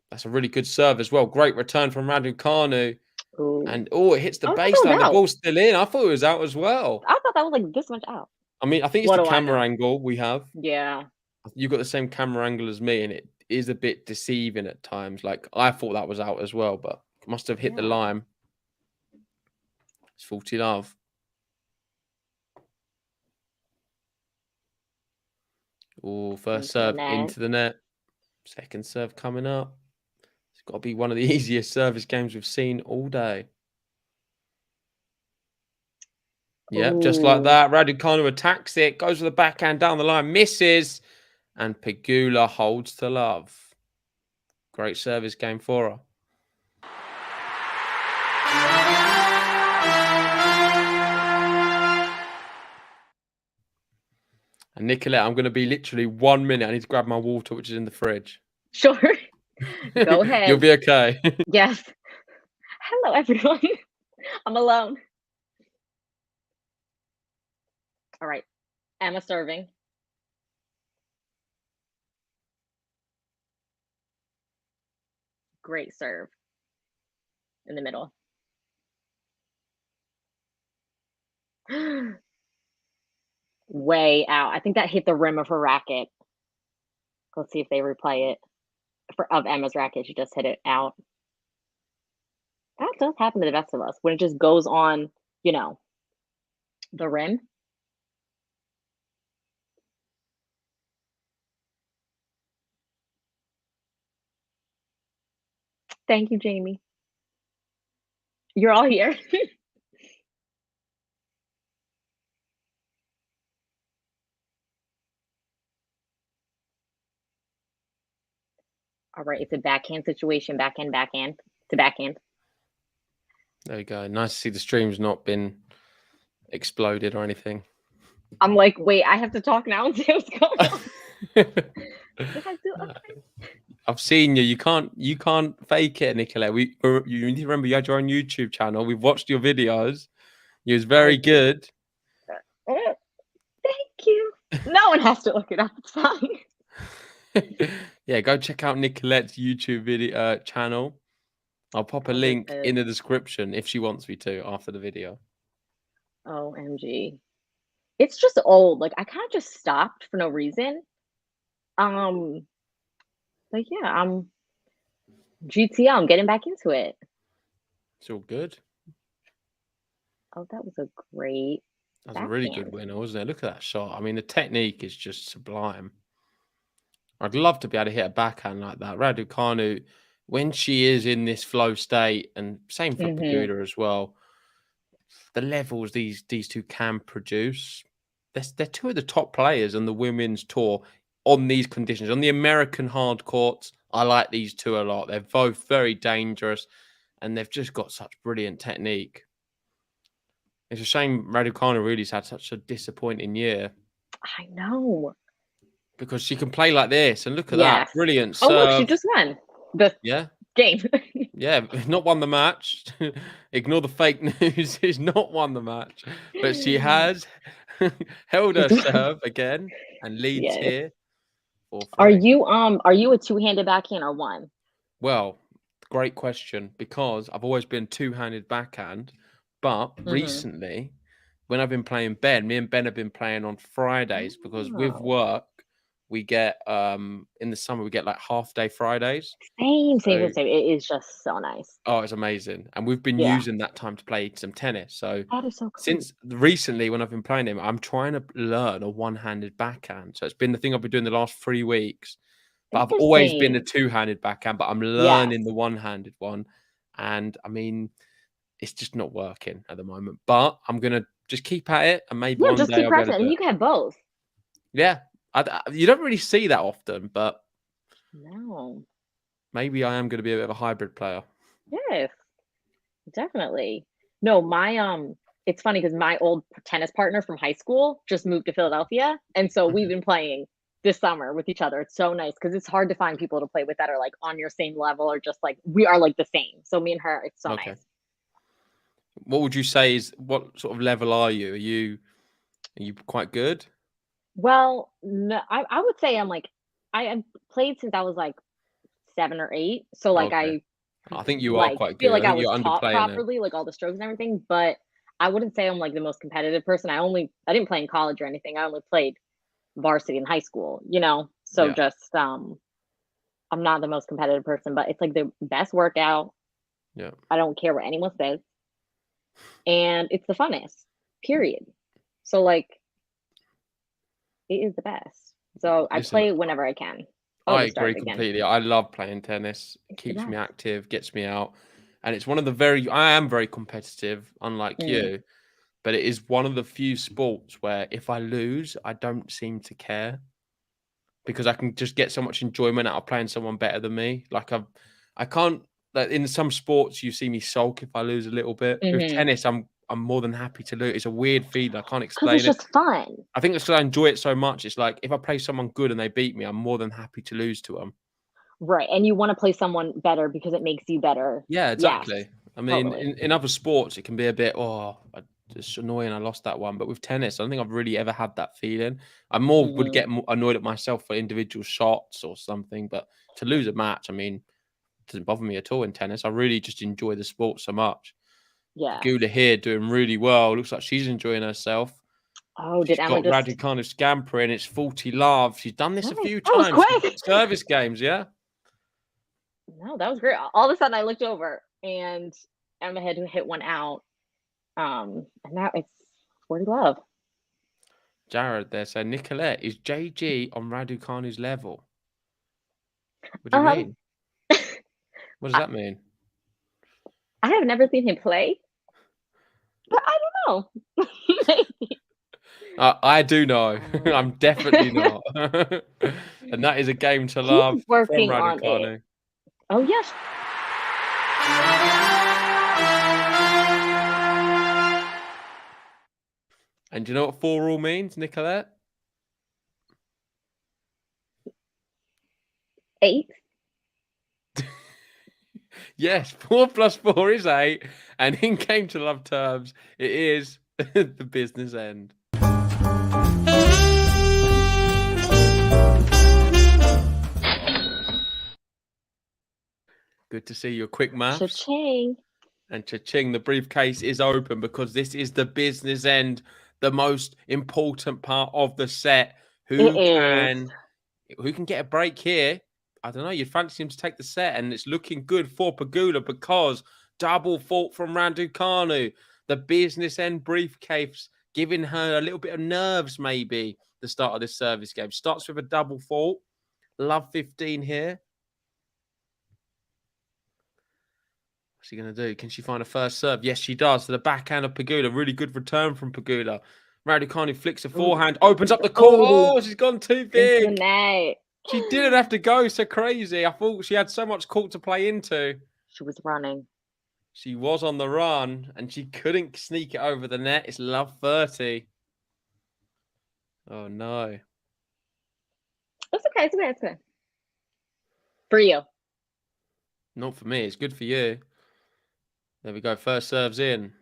That's a really good serve as well. Great return from Raducanu. Ooh. And it hits the I thought that was baseline. The out. ball's still in. I thought it was out as well. I thought that was like this much out. I mean, I think it's What the do I camera know? angle we have. Yeah. You've got the same camera angle as me, and is a bit deceiving at times. Like I thought that was out as well, but must have hit the line. It's 40 love. Oh, first serve into the net. Second serve coming up. It's got to be one of the easiest service games we've seen all day. Yep, just like that. Raducanu attacks it, goes with the backhand down the line, misses, and Pegula holds to love. Great service game for her. And Nicolette, I'm going to be literally 1 minute. I need to grab my water, which is in the fridge. Sure. Go ahead. You'll be okay. Yes. Hello, everyone. I'm alone. All right. Emma serving. Great serve. In the middle. Way out. I think that hit the rim of her racket. Let's see if they replay it. Of Emma's racket, she just hit it out. That does happen to the best of us when it just goes on, you know, the rim. Thank you, Jamie. You're all here. All right, it's a backhand situation, backhand to backhand. There you go. Nice to see the stream's not been exploded or anything. I'm like, wait, I have to talk now and see what's going on. Okay. I've seen you. You can't fake it, Nicolette. You need to remember you had your own YouTube channel. We've watched your videos. You was very good. Thank you. No one has to look it up. It's fine. Yeah, go check out Nicolette's YouTube video channel. I'll pop a link in the description if she wants me to after the video. OMG. It's just old. Like I kind of just stopped for no reason. But yeah, I'm GTL. I'm getting back into it. It's all good. Oh, that was a great. That was a really good winner, wasn't it? Look at that shot. I mean, the technique is just sublime. I'd love to be able to hit a backhand like that. Raducanu, when she is in this flow state, and same for Pegula as well, the levels these two can produce, they're two of the top players on the women's tour on these conditions. On the American hard courts, I like these two a lot. They're both very dangerous, and they've just got such brilliant technique. It's a shame Raducanu really has had such a disappointing year. I know. Because she can play like this, and look at that. Brilliant serve. Oh, look, she just won the game. Yeah, not won the match. Ignore the fake news. She's not won the match. But she has held her serve again and leads here. Are you a two-handed backhand or one? Well, great question, because I've always been two-handed backhand, but recently when I've been playing Ben, me and Ben have been playing on Fridays because with work we get in the summer we get like half-day Fridays. Same. It is just so nice. Oh, it's amazing. And we've been using that time to play some tennis. So that is so cool. Since recently when I've been playing him, I'm trying to learn a one-handed backhand. So it's been the thing I've been doing the last 3 weeks. But I've always been a two-handed backhand, but I'm learning the one-handed one. And I mean, it's just not working at the moment. But I'm going to just keep at it, and maybe one just day keep pressing, and you can have both. Yeah. You don't really see that often, but no, maybe I am going to be a bit of a hybrid player. Yes, definitely. No, my it's funny because my old tennis partner from high school just moved to Philadelphia, and so we've been playing this summer with each other. It's so nice because it's hard to find people to play with that are like on your same level, or just like we are like the same. So me and her, it's so nice. What would you say is what sort of level are you? Are you quite good? Well, no, I would say I'm like I played since I was like 7 or 8. So like I think you are quite good. Feel like I was taught properly, like all the strokes and everything. But I wouldn't say I'm like the most competitive person. I didn't play in college or anything. I only played varsity in high school, you know. So just I'm not the most competitive person, but it's like the best workout. Yeah. I don't care what anyone says. And it's the funnest, period. So like, it is the best. So I Listen, play it whenever I can. I to start agree again. completely. I love playing tennis. It It's the keeps me best. active, gets me out. And it's one of the I am very competitive, unlike you, but it is one of the few sports where if I lose, I don't seem to care because I can just get so much enjoyment out of playing someone better than me. Like I can't, like in some sports, you see me sulk if I lose a little bit. With tennis, I'm more than happy to lose. It's a weird feeling. I can't Because explain it's it. just fun. I think it's because I enjoy it so much. It's like if I play someone good and they beat me, I'm more than happy to lose to them. Right. And you want to play someone better because it makes you better. Yeah, exactly. Yes, I mean, totally. in other sports, it can be a bit, it's annoying I lost that one. But with tennis, I don't think I've really ever had that feeling. I more would get annoyed at myself for individual shots or something. But to lose a match, I mean, it doesn't bother me at all in tennis. I really just enjoy the sport so much. Yeah. Pegula here doing really well. Looks like she's enjoying herself. Oh, She's did Emma got just... RADUCANU scampering. It's 40 love. She's done this a Nice. few That was times. quick. Service games, yeah? No, that was great. All of a sudden I looked over and Emma had hit one out. And now it's 40 love. Jared there saying, Nicolette, is JG on RADUCANU's level? What do you mean? What does that mean? I have never seen him play, but I don't know. Maybe. I do know. I'm definitely not. And that is a game to love He's working from on RADUCANU. it. Oh, yes. And do you know what 4-all means, Nicolette? 8. Yes, 4 + 4 is 8. And in game to love terms, it is the business end. Good to see your quick maths. Cha-ching. And cha-ching, the briefcase is open because this is the business end, the most important part of the set. Who can get a break here? I don't know. You'd fancy him to take the set, and it's looking good for Pegula because double fault from RADUCANU. The business end briefcase giving her a little bit of nerves, maybe, the start of this service game. Starts with a double fault. Love 15 here. What's she going to do? Can she find a first serve? Yes, she does. To the backhand of Pegula. Really good return from Pegula. RADUCANU flicks a forehand, opens up the court. Oh, she's gone too big. Into the net. She didn't have to go so crazy. I thought she had so much court to play into. She was running. She was on the run, and she couldn't sneak it over the net. It's love 30. Oh, no. It's okay. It's okay. It's okay. For you. Not for me. It's good for you. There we go. First serves in.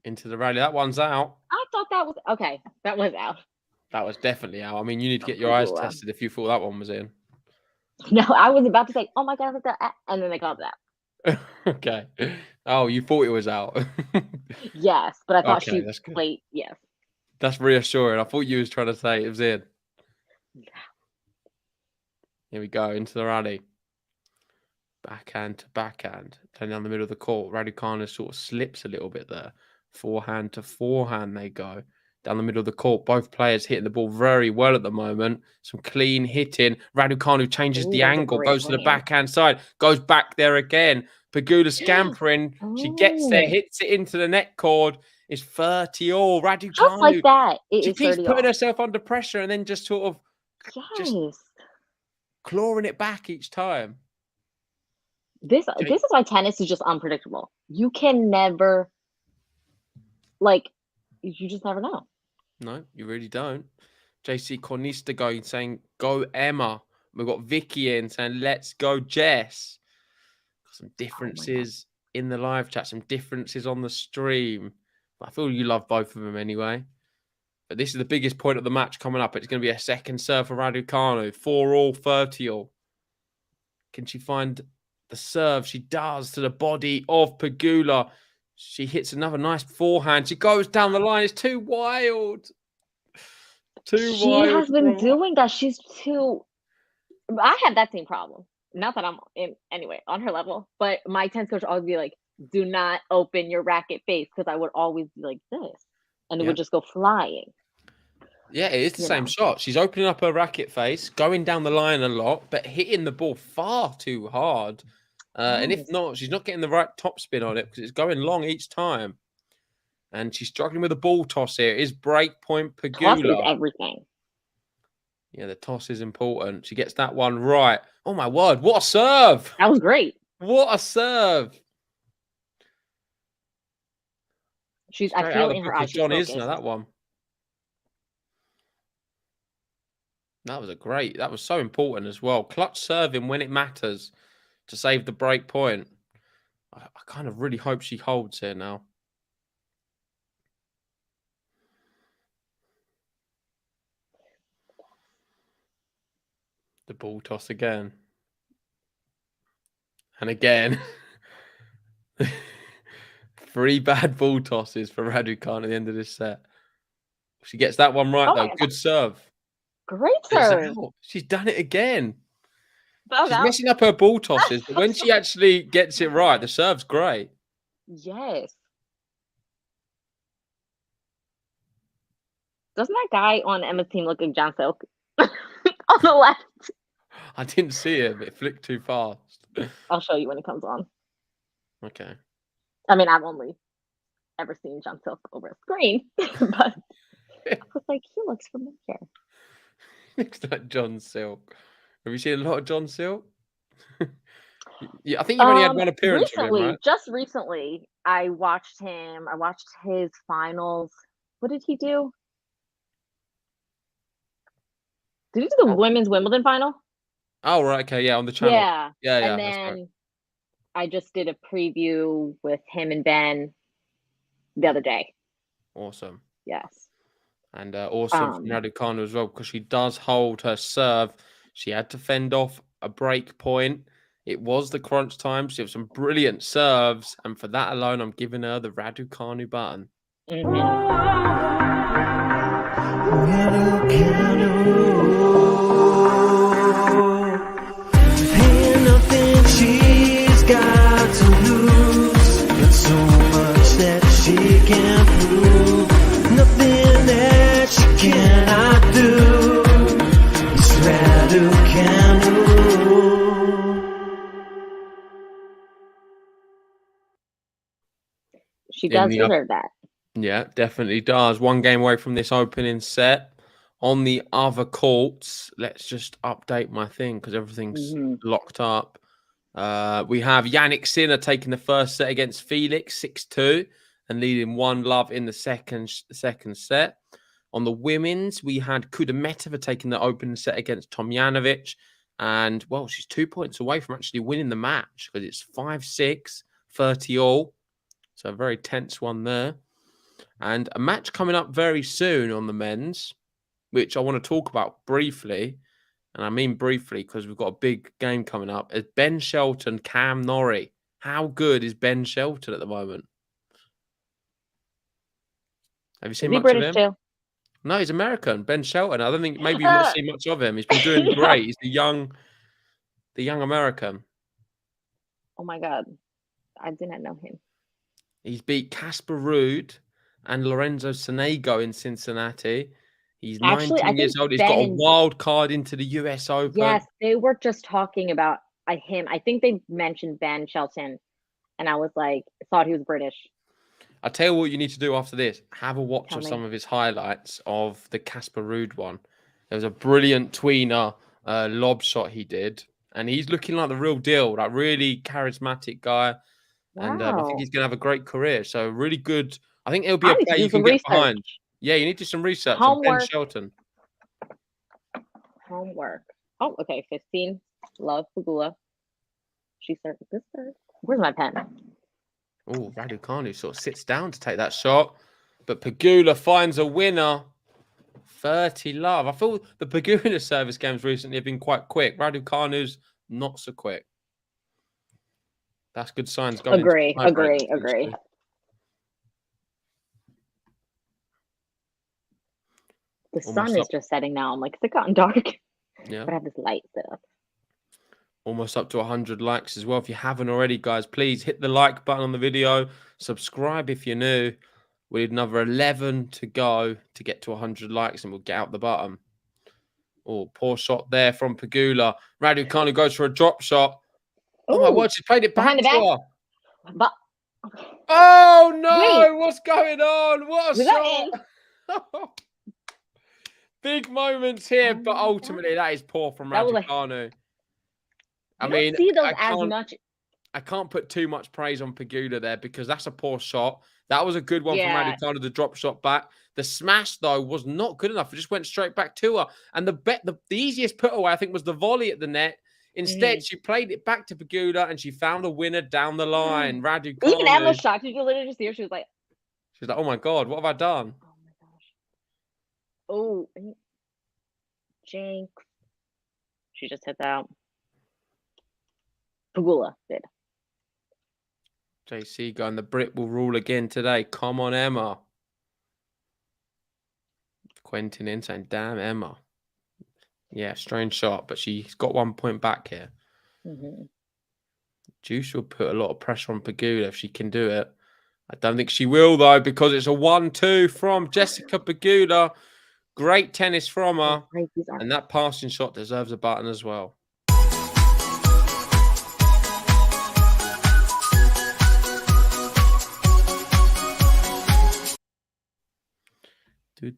Into the rally. That one's out. I thought that was... Okay. That was out. That was definitely out. I mean, you need to get your eyes tested if you thought that one was in. No, I was about to say, oh my God, and then they called it out. Okay. Oh, you thought it was out. Yes, but I thought Okay, she that's good. played. Yes. That's reassuring. I thought you was trying to say it was in. Here we go, into the rally. Backhand to backhand. Playing down the middle of the court. RADUCANU sort of slips a little bit there. Forehand to forehand they go. Down the middle of the court. Both players hitting the ball very well at the moment. Some clean hitting. RADUCANU changes the angle. Goes to the backhand side. Goes back there again. Pegula scampering. She gets there. Hits it into the net cord. It's 30-all. RADUCANU. Just like that. She keeps putting herself under pressure and then just sort of just clawing it back each time. This is why tennis is just unpredictable. You can never, you just never know. No, you really don't. JC Cornista going saying, go Emma. We've got Vicky in saying, let's go Jess. Got some differences in the live chat, some differences on the stream. I feel you love both of them anyway. But this is the biggest point of the match coming up. It's going to be a second serve for RADUCANU. 4-all, 30-all. Can she find the serve? She does, to the body of Pegula. She hits another nice forehand. She goes down the line. It's too wild. Too wild. She has been doing that. She's too I had that same problem. Not that I'm in anyway on her level, but my tennis coach would always be like, "Do not open your racket face," because I would always be like this, and it Yeah. would just go flying. Yeah, it is the You same know. shot. She's opening up her racket face, going down the line a lot, but hitting the ball far too hard. And if Yes. not, she's not getting the right topspin on it because it's going long each time. And she's struggling with the ball toss here. It is break point Toss is Pegula. everything. Yeah, the toss is important. She gets that one right. Oh my word, what a serve! That was great. What a serve! I Straight feel out the in her book of eyes she's John focused. Isner, that one. That was so important as well. Clutch serving when it matters to save the break point. I kind of really hope she holds here now. The ball toss again. And again. 3 bad ball tosses for Raducanu at the end of this set. She gets that one right, Oh though. my Good serve. Great It's serve. out. She's done it again. That was She's out. messing up her ball tosses, but when she actually gets it right, the serve's great. Yes. Doesn't that guy on Emma's team look like John Silk? On the left. I didn't see it, but it flicked too fast. I'll show you when it comes on. Okay. I mean, I've only ever seen John Silk over a screen, but I was like, he looks familiar. Looks like John Silk. Have you seen a lot of John Silk? Yeah, I think you've only had one appearance of him, Recently, right? just recently, I watched him. I watched his finals. What did he do? Did he do the women's Wimbledon final? Oh, right. Okay. Yeah, on the channel. Yeah. Yeah, And that's then right. I just did a preview with him and Ben the other day. Awesome. Yes. And awesome from Raducanu as well, because she does hold her serve. She had to fend off a break point. It was the crunch time. She had some brilliant serves. And for that alone, I'm giving her the Raducanu button. Ain't nothing she's got to lose, but so much that she can prove. Nothing that she cannot do. It's Raducanu. She does deserve that. Yeah, definitely does. One game away from this opening set. On the other courts, let's just update my thing because everything's locked up. We have Yannick Sinner taking the first set against Felix 6-2 and leading 1-love in the second set. On the women's, we had Kudermetova taking the opening set against Tomjanovic. And, well, she's 2 points away from actually winning the match because it's 5-6, 30-all. So a very tense one there. And a match coming up very soon on the men's, which I want to talk about briefly. And I mean briefly because we've got a big game coming up. Is Ben Shelton, Cam Norrie. How good is Ben Shelton at the moment? Have you seen much British of him? too? No, he's American. Ben Shelton. I don't think maybe you've not seen much of him. He's been doing great. He's the young American. Oh my God. I did not know him. He's beat Casper Ruud and Lorenzo Sonego in Cincinnati. He's Actually, 19 years old. He's got a wild card into the US Open. Yes, they were just talking about him. I think they mentioned Ben Shelton, and I was like, thought he was British. I'll tell you what you need to do after this. Have a watch of me. some of his highlights of the Casper Ruud one. There was a brilliant tweener lob shot he did, and he's looking like the real deal, like really charismatic guy. Wow. And I think he's going to have a great career. So really good. I think it'll be a need to player do you can some get research. behind. Yeah, you need to do some research on Ben Shelton. Homework. Oh, okay. 15. Love Pegula. She started this third. Where's my pen? Oh, Raducanu sort of sits down to take that shot. But Pegula finds a winner. 30-love. I feel the Pegula service games recently have been quite quick. Raducanu's not so quick. That's good signs going into the Agree. The sun is just setting now. I'm like, it's gotten dark. Yeah. But I have this light set up. Almost up to 100 likes as well. If you haven't already, guys, please hit the like button on the video. Subscribe if you're new. We need another 11 to go to get to 100 likes, and we'll get out the bottom. Oh, poor shot there from Pegula. Raducanu goes for a drop shot. Oh, my Ooh, word, she played it back behind the to back. her. But Oh, no. Wait. What's going on? What a was that in? shot. Big moments here, Oh but my ultimately that is poor from That was a- Raducanu. I You mean, don't see those I as can't, much. I can't put too much praise on Pegula there because that's a poor shot. That was a good one from Yeah. Raducanu, the drop shot back. The smash, though, was not good enough. It just went straight back to her. And the easiest put away, I think, was the volley at the net. Instead, she played it back to Pegula and she found a winner down the line. Even Raducanu. Emma's shot. Did you literally just see her? She was like, She's like, oh my God, what have I done? oh my gosh. Oh, Jinx. She just hit that. Pegula did. JC going, the Brit will rule again today. Come on, Emma. Quentin in saying, damn, Emma. Yeah, strange shot, but she's got 1 point back here. Juice will put a lot of pressure on Pegula if she can do it. I don't think she will, though, because it's a 1-2 from Jessica Pegula. Great tennis from her. And that passing shot deserves a button as well. Yeah,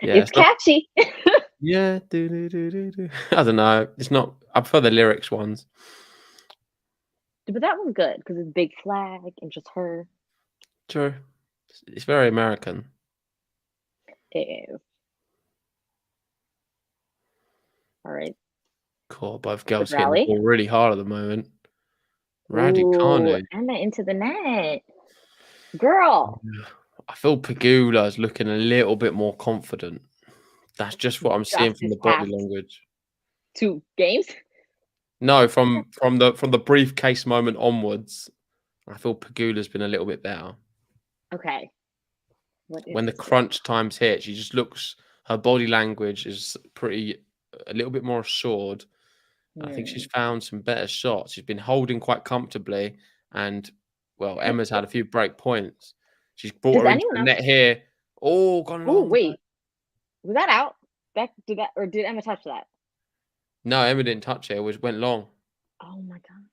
it's catchy. Yeah. I don't know. It's not. I prefer the lyrics ones. But that was good because it's big flag and just her. True. It's very American. It is. All right. Cool. Both girls hitting rally. the ball really hard at the moment. Raducanu. Emma into the net. Girl. I feel Pegula is looking a little bit more confident. That's just what I'm seeing from the body language. 2 games? No, from the briefcase moment onwards, I feel Pegula's been a little bit better. Okay. When the crunch times hit, she just looks. Her body language is a little bit more assured. I think she's found some better shots. She's been holding quite comfortably, and well, Emma's had a few break points. She's brought her into the net here. Oh, gone long. Oh, wait. Was that out? Or did Emma touch that? No, Emma didn't touch it. It went long. Oh my God.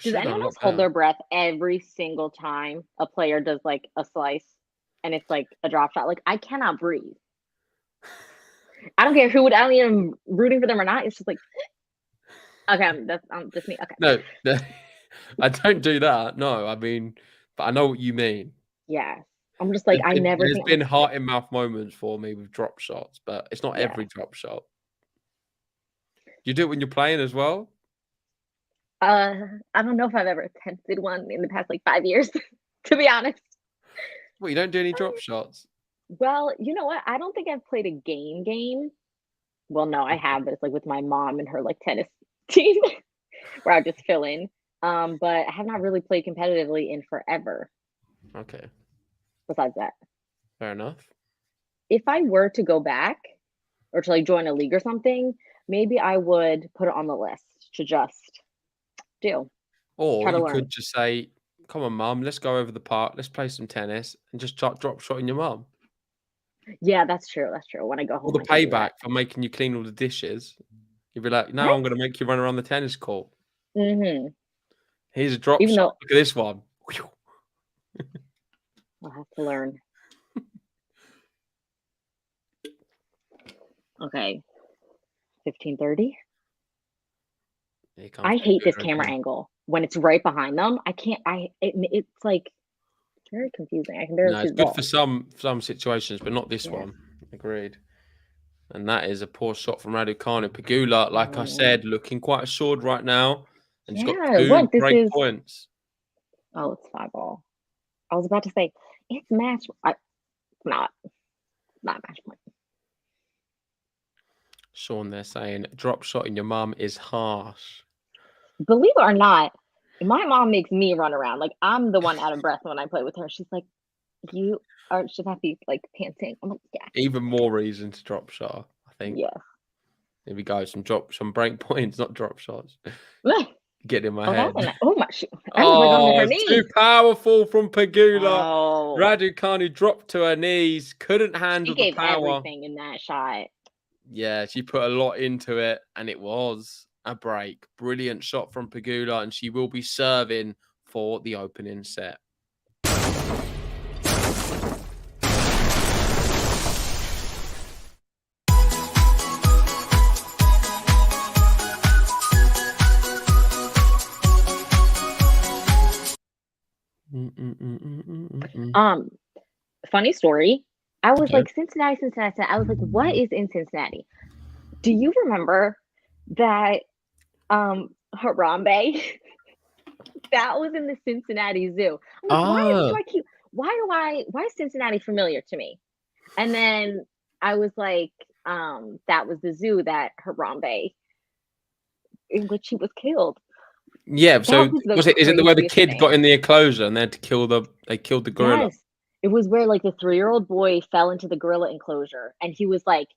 Does anyone else hold their breath every single time a player does like a slice and it's like a drop shot? Like, I cannot breathe. I don't care I don't even rooting for them or not. It's just like, okay, that's just me. Okay. No, I don't do that. No, I mean, but I know what you mean. Yeah. I'm just like, There's been heart in mouth moments for me with drop shots, but it's not every drop shot. You do it when you're playing as well? I don't know if I've ever attempted one in the past like 5 years, to be honest. Well, you don't do any drop shots? Well, you know what? I don't think I've played a game. Well, no, I have, but it's like with my mom and her like tennis team where I just fill in. But I have not really played competitively in forever. Okay. Besides that. Fair enough. If I were to go back or to like join a league or something, maybe I would put it on the list to just do. Or you could just say, come on, Mum, let's go over the park, let's play some tennis, and just drop shot in your mum. Yeah, that's true. That's true. When I go home. Or the payback for making you clean all the dishes. You'd be like, no, I'm going to make you run around the tennis court. Here's a drop shot. Look at this one. I'll have to learn. Okay. 15:30. I hate this camera angle when it's right behind them. I can't. It's like very confusing. I can barely see. It's good for some situations, but not this one. Agreed. And that is a poor shot from Raducanu. Pegula, like I said, looking quite assured right now, and she's got 2 great points. Oh, it's 5-all. I was about to say it's match. Not match point. Sean, they're saying drop shot in your mum is harsh. Believe it or not, my mom makes me run around. Like, I'm the one out of breath when I play with her. She's like, you should not be like panting. I'm like, yeah, Even more reason to drop shot, I think. yeah. Here we go. Some break points, not drop shots. Get in my Oh, head. oh my shoot. I was like on her Too knees. powerful from Pegula. Oh, Raducanu dropped to her knees, couldn't handle she the gave power. everything in that shot. Yeah, she put a lot into it, and it was a break. Brilliant shot from Pegula, and she will be serving for the opening set. Funny story. I was Okay. like, Cincinnati. I was like, what is in Cincinnati? Do you remember that Harambe? That was in the Cincinnati Zoo. I'm like, why is Cincinnati familiar to me? And then I was like, that was the zoo that Harambe, in which he was killed. Yeah, so was the is it the where the craziest kid thing. got in the enclosure and they had to killed the gorilla? Yes. It was where like the 3-year-old boy fell into the gorilla enclosure, and he was like,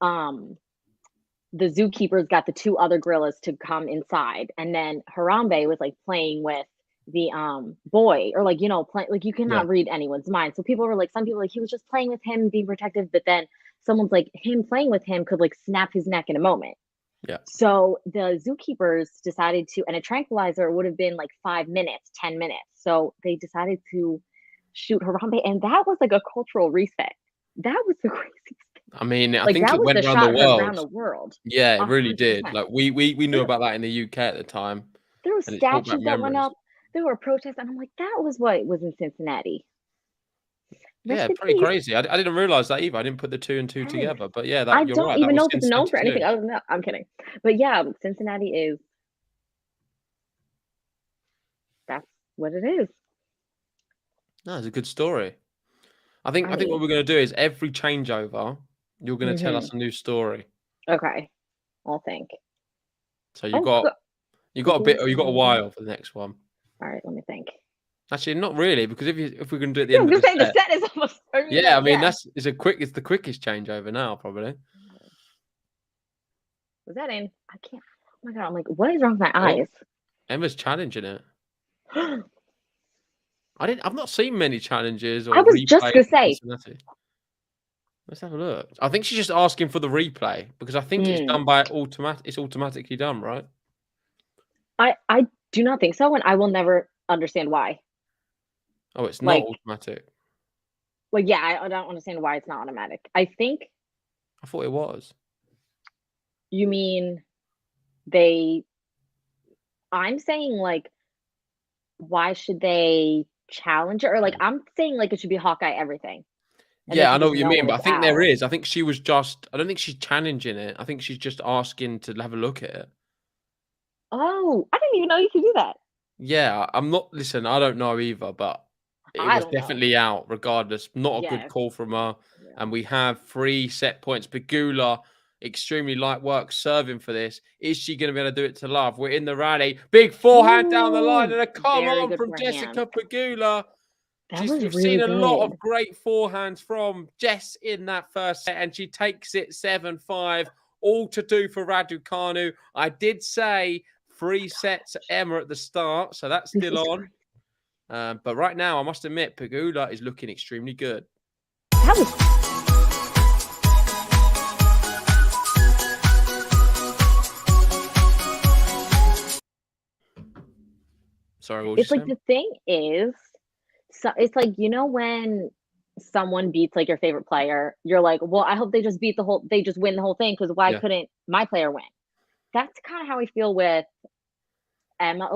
the zookeepers got the 2 other gorillas to come inside, and then Harambe was like playing with the boy, or like, you know, like you cannot read anyone's mind. So people were like, some people were like, he was just playing with him, being protective, but then someone's like, him playing with him could like snap his neck in a moment. Yeah. So the zookeepers decided to, and a tranquilizer would have been like 5 minutes, 10 minutes. So they decided to shoot Harambe, and that was like a cultural reset. That was the craziest thing. I mean, I Like think that it was went the around the shot around the world. world. Yeah, it really did. 100%. Like we knew about that in the UK at the time. There were and it's brought back statues that went memories. up. There were protests, and I'm like, that was what was in Cincinnati. Yeah, Rest in pretty peace. crazy. I didn't realize that either. I didn't put the 2 and 2 Yes. together. But yeah, I you're don't right. even That know was if it's known for Cincinnati anything too. other than that. I'm kidding. But yeah, Cincinnati is, that's what it is. No, it's a good story. I think Right. what we're going to do is every changeover, you're going to tell us a new story. Okay. I'll think. So you got a bit, or you got a while for the next one. All right, let me think. Actually, not really, because if we're going to do it at the Yeah, I end was of the gonna say set, the set is almost. yeah, I mean it's the quickest changeover now, probably. Was that in? I can't. Oh my god! I'm like, what is wrong with my eyes? Emma's challenging it. I've not seen many challenges or I was just replays gonna of say. Cincinnati. Let's have a look. I think she's just asking for the replay because I think it's done by automatic. It's automatically done, right? I do not think so, and I will never understand why. Oh, it's not automatic. Well, yeah, I don't understand why it's not automatic. I think I thought it was. you mean I'm saying like, why should they challenge it? Or like, I'm saying like it should be Hawkeye everything. Yeah, I know what you mean, but I think there is. I think she was just. I don't think she's challenging it. I think she's just asking to have a look at it. Oh, I didn't even know you could do that. Yeah, I'm not. Listen, I don't know either, but it was definitely out. Regardless, not a good call from her. Yeah. And we have 3 set points. Pegula, extremely light work serving for this. Is she going to be able to do it to love? We're in the rally. Big forehand down the line, and a come on from Jessica Pegula. We've seen a lot of great forehands from Jess in that first set, and she takes it 7-5. All to do for Raducanu. I did say 3 sets Emma at the start, so that's still on. But right now, I must admit, Pegula is looking extremely good. Sorry, what was it's like saying? The thing is, so it's like, you know, when someone beats like your favorite player, you're like, well, I hope they just win the whole thing, because why couldn't my player win? That's kind of how I feel with Emma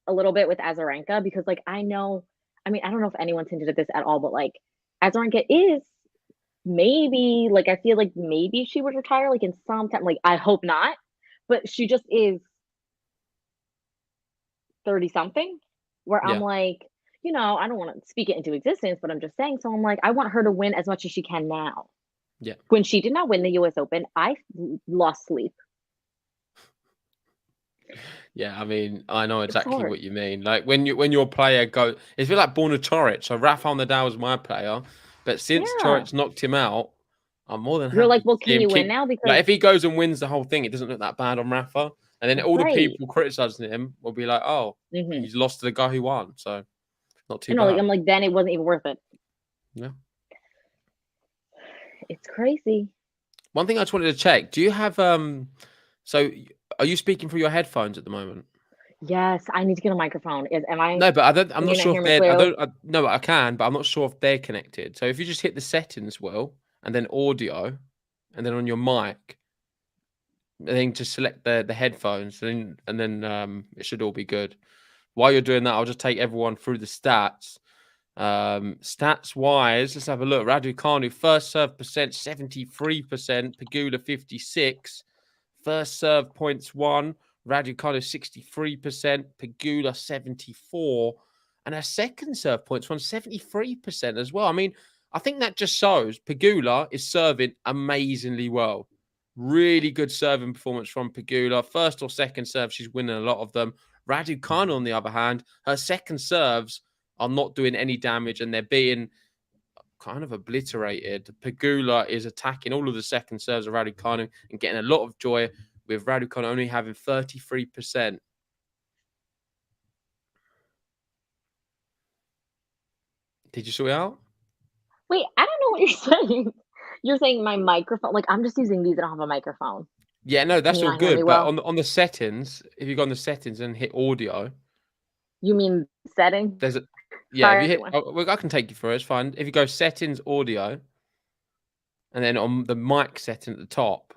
a little bit with Azarenka, because like I don't know if anyone's hinted at this at all, but like Azarenka is maybe like, I feel like maybe she would retire like in some time, like I hope not, but she just is 30 something where I'm like, you know, I don't want to speak it into existence, but I'm just saying. So I'm like, I want her to win as much as she can now. Yeah. When she did not win the US Open, I lost sleep. Yeah, I mean, I know It's exactly hard. what you mean. Like when your player go, it's a bit like Borna Choric. So Rafael Nadal was my player, but since Yeah. Choric knocked him out, I'm more than You're happy like, to well, see can him you win keep. now? Like Because if he goes and wins the whole thing, it doesn't look that bad on Rafa. And then all the right. people criticizing him will be like, "Oh, hmm he's lost to the guy who won." So not too You know, like bad. I'm like, then it wasn't even worth it. Yeah. It's crazy. One thing I just wanted to check: do you have So are you speaking through your headphones at the moment? Yes, I need to get a microphone. Am I? No, but I'm Can not you not sure hear if me they're. clearly? No, I can, but I'm not sure if they're connected. So if you just hit the settings, Will, and then audio, and then on your mic, and then just select the headphones, and then it should all be good. While you're doing that, I'll just take everyone through the stats. Stats wise, let's have a look. RADUCANU first serve percent 73%, PEGULA 56, first serve points 1. RADUCANU 63%, PEGULA 74, and our second serve points won 73% as well. I mean, I think that just shows PEGULA is serving amazingly well. Really good serving performance from PEGULA. First or second serve, she's winning a lot of them. RADUCANU, on the other hand, her second serves are not doing any damage and they're being kind of obliterated. PEGULA is attacking all of the second serves of RADUCANU and getting a lot of joy, with RADUCANU only having 33%. Did you sort it out? Wait, I don't know what you're saying. You're saying my microphone? Like I'm just using these. I don't have a microphone. Yeah, no, Can that's you all not hear me good. But well? on the settings, if you go on the settings and hit audio, You mean setting? there's a if Sorry, you hit. everyone. I can take you through. It's fine. If you go settings, audio, and then on the mic setting at the top,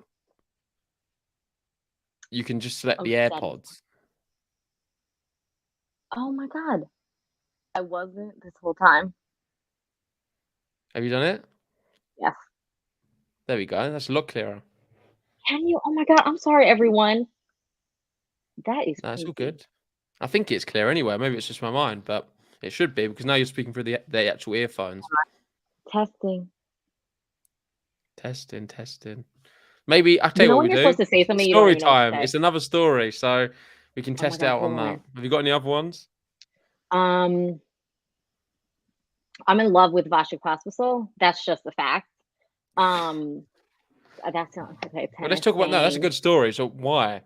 you can just select Oh, the setting. AirPods. Oh my god, I wasn't this whole time. Have you done it? Yes. There we go. That's a lot clearer. Can you? Oh my god, I'm sorry, everyone. That is That's all crazy. good. I think it's clear anyway. Maybe it's just my mind, but it should be because now you're speaking through the actual earphones. Testing. Testing. Maybe I'll tell You you know what when we you're do. supposed to say something, you don't Story even know what to time. say. It's another story, so we can Oh my test god, out go on that. on. Have you got any other ones? I'm in love with Vasek Pospisil. That's just a fact. That's not okay. Well, let's Tennis talk about no. That's a thing. good story. So why?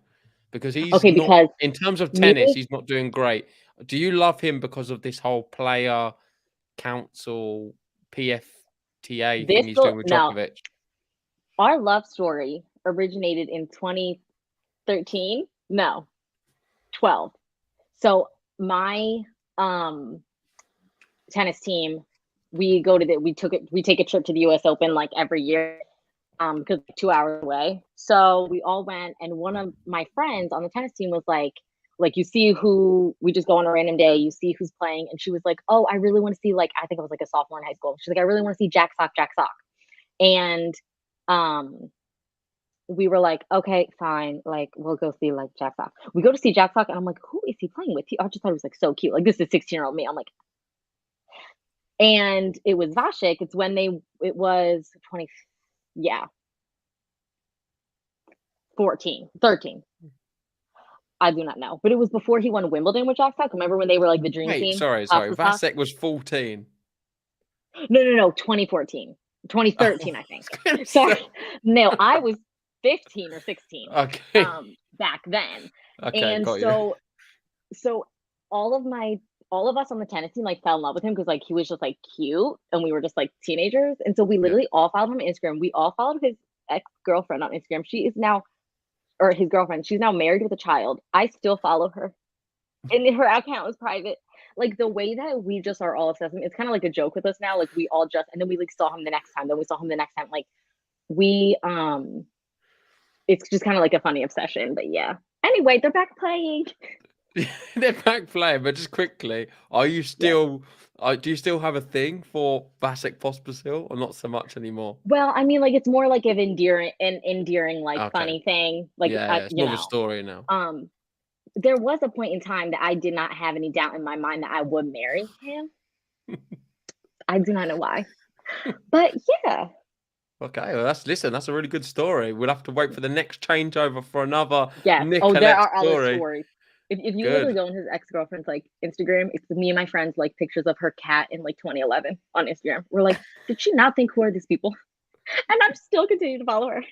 Because he's Okay, not because in terms of me, tennis. He's not doing great. Do you love him because of this whole player council PFTA thing he's doing with no, Djokovic? our love story originated in 2013. No, 12. So my tennis team, we take a trip to the US Open like every year because 2 hours away. So we all went, and one of my friends on the tennis team was like you see who we just go on a random day, you see who's playing, and she was like, oh, I really want to see, like, I think I was like a sophomore in high school. She's like, I really want to see Jack Sock. And we were like, okay, fine, like we'll go see like Jack Sock. We go to see Jack Sock, and I'm like, who is he playing with? I just thought he was like so cute. Like this is 16-year-old me. I'm like, and it was Vasek. It's when it was 20, yeah, 14, 13. I do not know, but it was before he won Wimbledon with Jack Sock. Remember when they were like the dream Wait, team? sorry. Off the top? Vasek was 14. No, 2014, 2013, I think. Sorry, no, I was 15 or 16. Okay. Back then. Okay, And got you. so all of us on the tennis team like fell in love with him because like he was just like cute and we were just like teenagers. And so we literally all followed him on Instagram. We all followed his ex-girlfriend on Instagram. She is now, or his girlfriend, she's now married with a child. I still follow her. And her account is private. Like the way that we just are all obsessed, it's kind of like a joke with us now. Like we all just, and then we like saw him the next time, then we saw him the next time. Like we it's just kind of like a funny obsession. But yeah. Anyway, they're back playing. They're back playing, but just quickly, are you still do you still have a thing for Vasek Pospisil or not so much anymore? Well, I mean, like it's more like an endearing like Okay. funny thing. Like Yeah, it's more of a story now. There was a point in time that I did not have any doubt in my mind that I would marry him. I do not know why. But yeah. Okay, well that's a really good story. We'll have to wait for the next changeover for another Yes. Nicolette Oh, there are story. other stories. If you Good. literally go on his ex-girlfriend's like Instagram, it's me and my friends like pictures of her cat in like 2011 on Instagram. We're like, did she not think, who are these people? And I'm still continuing to follow her.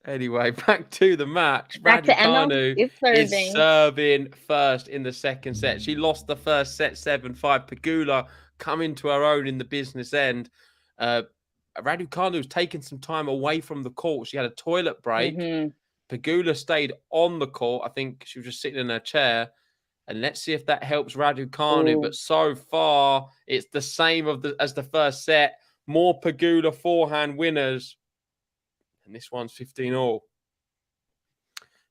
Anyway, back to the match. Back to Emma. RADUCANU It's is serving. serving first in the second set. She lost the first set 7-5. PEGULA coming to her own in the business end. RADUCANU's taken some time away from the court. She had a toilet break. PEGULA stayed on the court. I think she was just sitting in her chair. And let's see if that helps RADUCANU. Ooh. But so far, it's the same as the first set. More PEGULA forehand winners. And this one's 15-all.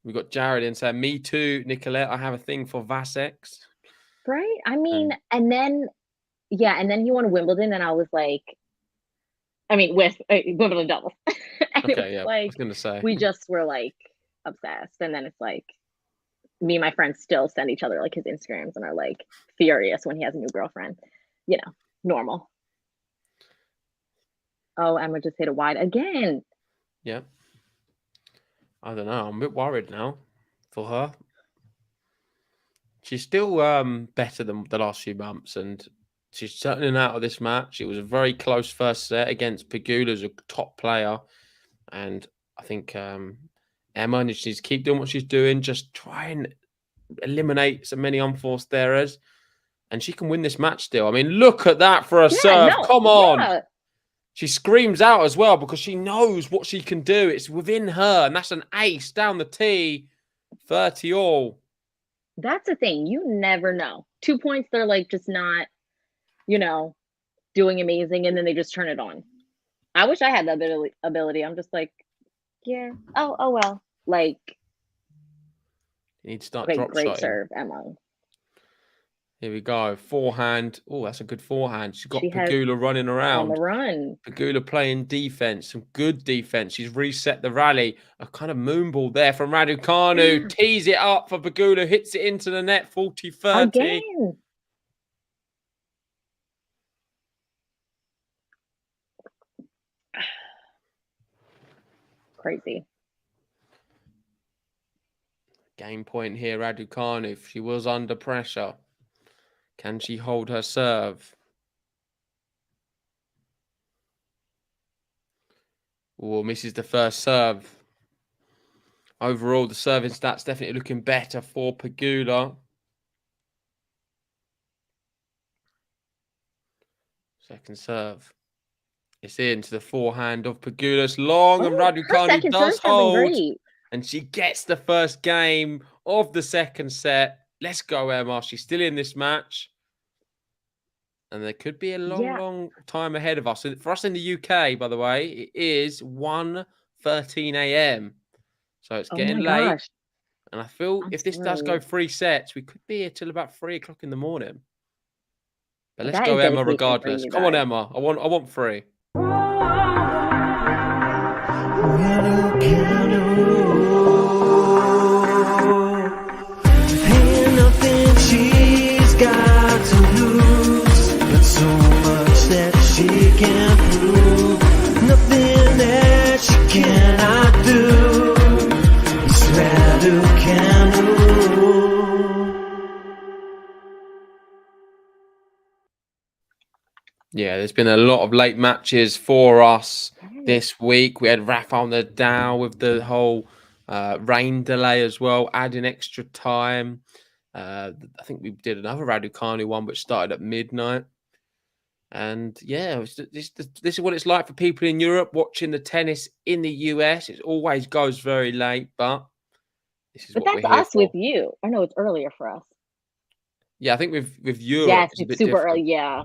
We've got Jared in saying, me too, Nicolette. I have a thing for Vassex. Right? I mean, and then he won Wimbledon, and I was like, with Wimbledon doubles. And Okay, it was yeah, like, I was going to say. we just were like obsessed. And then it's like, me and my friends still send each other like his Instagrams and are like furious when he has a new girlfriend. You know, normal. Oh, Emma just hit a wide again. Yeah. I don't know. I'm a bit worried now for her. She's still better than the last few months, and she's settling out of this match. It was a very close first set against PEGULA, who's a top player. And I think Emma needs to keep doing what she's doing, just try and eliminate so many unforced errors. And she can win this match still. I mean, look at that for a serve. Come on. Yeah. She screams out as well because she knows what she can do. It's within her, and that's an ace down the tee. 30-all. That's the thing. You never know. 2 points, they're like just not, doing amazing, and then they just turn it on. I wish I had that ability. I'm just like, yeah. Oh well. Like, You need to start great drop shotting. serve, Emma. Here we go. Forehand. Oh, that's a good forehand. She's got She has PEGULA running around. On the run. PEGULA playing defense. Some good defense. She's reset the rally. A kind of moonball there from RADUCANU. Tees it up for PEGULA. Hits it into the net. 40-30. Again. Crazy. Game point here, RADUCANU. She was under pressure. Can she hold her serve? Oh, misses the first serve. Overall, the serving stats definitely looking better for PEGULA. Second serve. It's into the forehand of PEGULA. It's long, and RADUCANU does hold. And she gets the first game of the second set. Let's go, Emma. She's still in this match. And there could be a long time ahead of us. For us in the UK, by the way, it is 1:13 a.m. So it's getting late. Gosh. And I feel if this does go 3 sets, we could be here till about 3 o'clock in the morning. But let's go, Emma, regardless. Come on, Emma. I want 3. Ain't nothing she's got to lose, but so much that she can't prove. Nothing that she cannot do. It's RADUCANU. Yeah, there's been a lot of late matches for us this week. We had Rafael Nadal with the whole rain delay as well, adding extra time. I think we did another RADUCANU one, which started at midnight. And yeah, this is what it's like for people in Europe watching the tennis in the US. It always goes very late, but this is what we're here for. But that's us with you. I know it's earlier for us. Yeah, I think with Europe, yes, it's a bit super different. early. Yeah.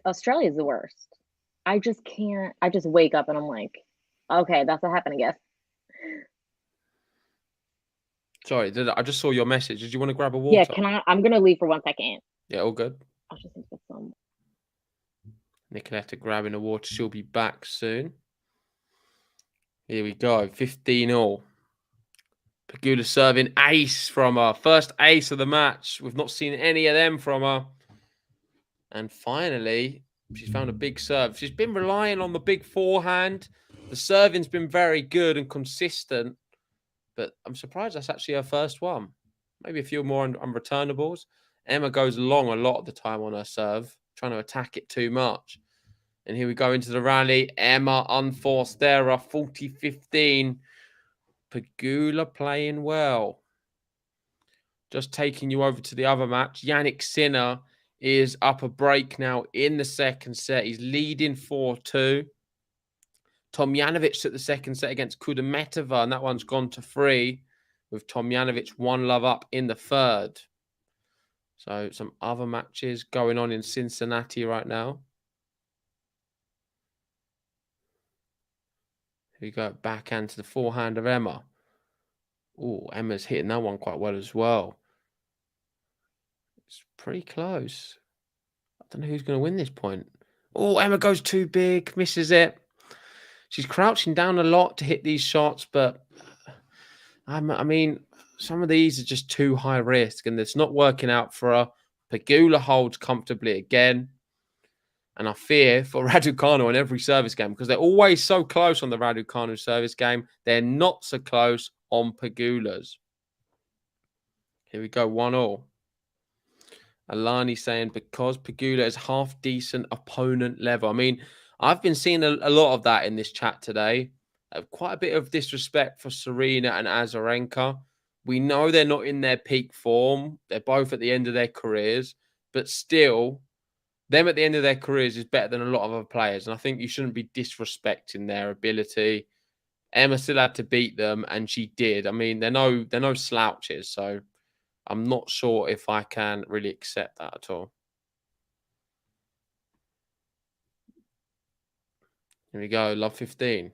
Australia's the worst. I just can't. I just wake up and I'm like, okay, that's what happened, I guess. Sorry, I just saw your message. Did you want to grab a water? Yeah, I'm gonna leave for 1 second. Yeah, all good. I'll just get some. Nicoletta grabbing the water. She'll be back soon. Here we go. 15-all. PEGULA serving ace from her. First ace of the match. We've not seen any of them from her. And finally, she's found a big serve. She's been relying on the big forehand, The serving's been very good and consistent, but I'm surprised that's actually her first one. Maybe a few more on returnables. Emma goes long a lot of the time on her serve, trying to attack it too much. And here we go into the rally. Emma unforced error, 40-15. Pegula playing well. Just taking you over to the other match. Yannick Sinner is up a break now in the second set. He's leading 4-2. Tomjanovic took the second set against Kudermetova, and that one's gone to 3, with Tomjanovic 1-love up in the third. So some other matches going on in Cincinnati right now. Here we go, backhand to the forehand of Emma. Oh, Emma's hitting that one quite well as well. It's pretty close. I don't know who's going to win this point. Oh, Emma goes too big, misses it. She's crouching down a lot to hit these shots, but I mean, some of these are just too high risk, and it's not working out for her. Pegula holds comfortably again. And I fear for Raducanu on every service game, because they're always so close on the Raducanu service game. They're not so close on Pegula's. Here we go, 1-1. Alani saying, because Pegula is half decent opponent level. I mean, I've been seeing a lot of that in this chat today. Quite a bit of disrespect for Serena and Azarenka. We know they're not in their peak form. They're both at the end of their careers. But still, them at the end of their careers is better than a lot of other players. And I think you shouldn't be disrespecting their ability. Emma still had to beat them, and she did. I mean, they're no slouches. So I'm not sure if I can really accept that at all. Here we go, love 15.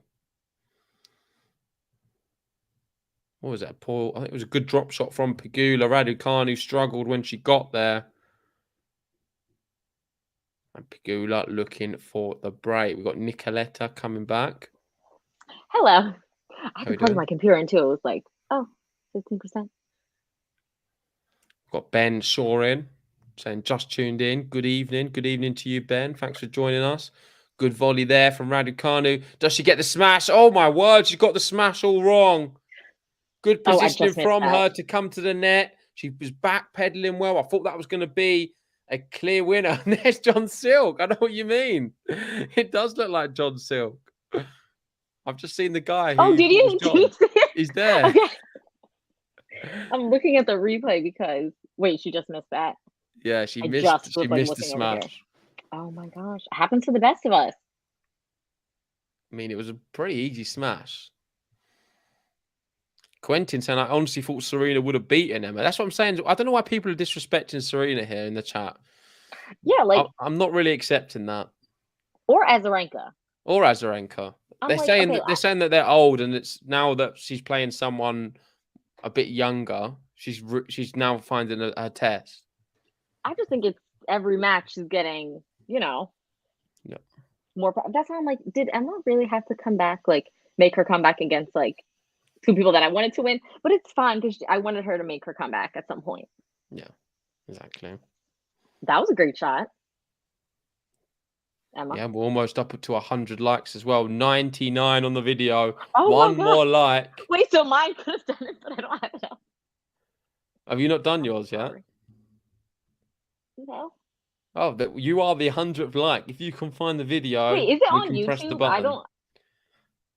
What was that, Paul? I think it was a good drop shot from Pegula. Raducanu struggled when she got there. And Pegula looking for the break. We've got Nicoletta coming back. Hello. I had How to you plug doing? my computer into it. It was like, oh, 15%. We've got Ben Shaw in, saying just tuned in. Good evening. Good evening to you, Ben. Thanks for joining us. Good volley there from Raducanu. Does she get the smash? Oh, my word. She got the smash all wrong. Good Oh, I positioning just missed from that. her to come to the net. She was backpedaling well. I thought that was going to be a clear winner. And there's John Silk. I know what you mean. It does look like John Silk. I've just seen the guy who Oh, did you? was Did you John. see it? He's there. Okay. I'm looking at the replay because, wait, she just missed that. Yeah, she I missed just the was, like, looking over here. smash. Oh my gosh. It happens to the best of us. I mean, it was a pretty easy smash. Quentin saying, I honestly thought Serena would have beaten Emma. That's what I'm saying. I don't know why people are disrespecting Serena here in the chat. Yeah, like, I'm not really accepting that. or Azarenka. Or Azarenka. I'm They're like, saying okay, that they're saying that they're old, and it's now that she's playing someone a bit younger. She's now finding her test. I just think it's every match she's getting, Yeah. more. That's why I'm like, did Emma really have to come back, like, make her come back against, like, two people that I wanted to win? But it's fine because I wanted her to make her come back at some point. Yeah, exactly. That was a great shot, Emma. Yeah, we're almost up to 100 likes as well. 99 on the video. Oh my One God. more like. Wait, so mine could have done it, but I don't have it up. Have you not done yours yet? Sorry. No. Oh, you are the 100th like. If you can find the video, Wait, is it we on can press the YouTube? button. I don't.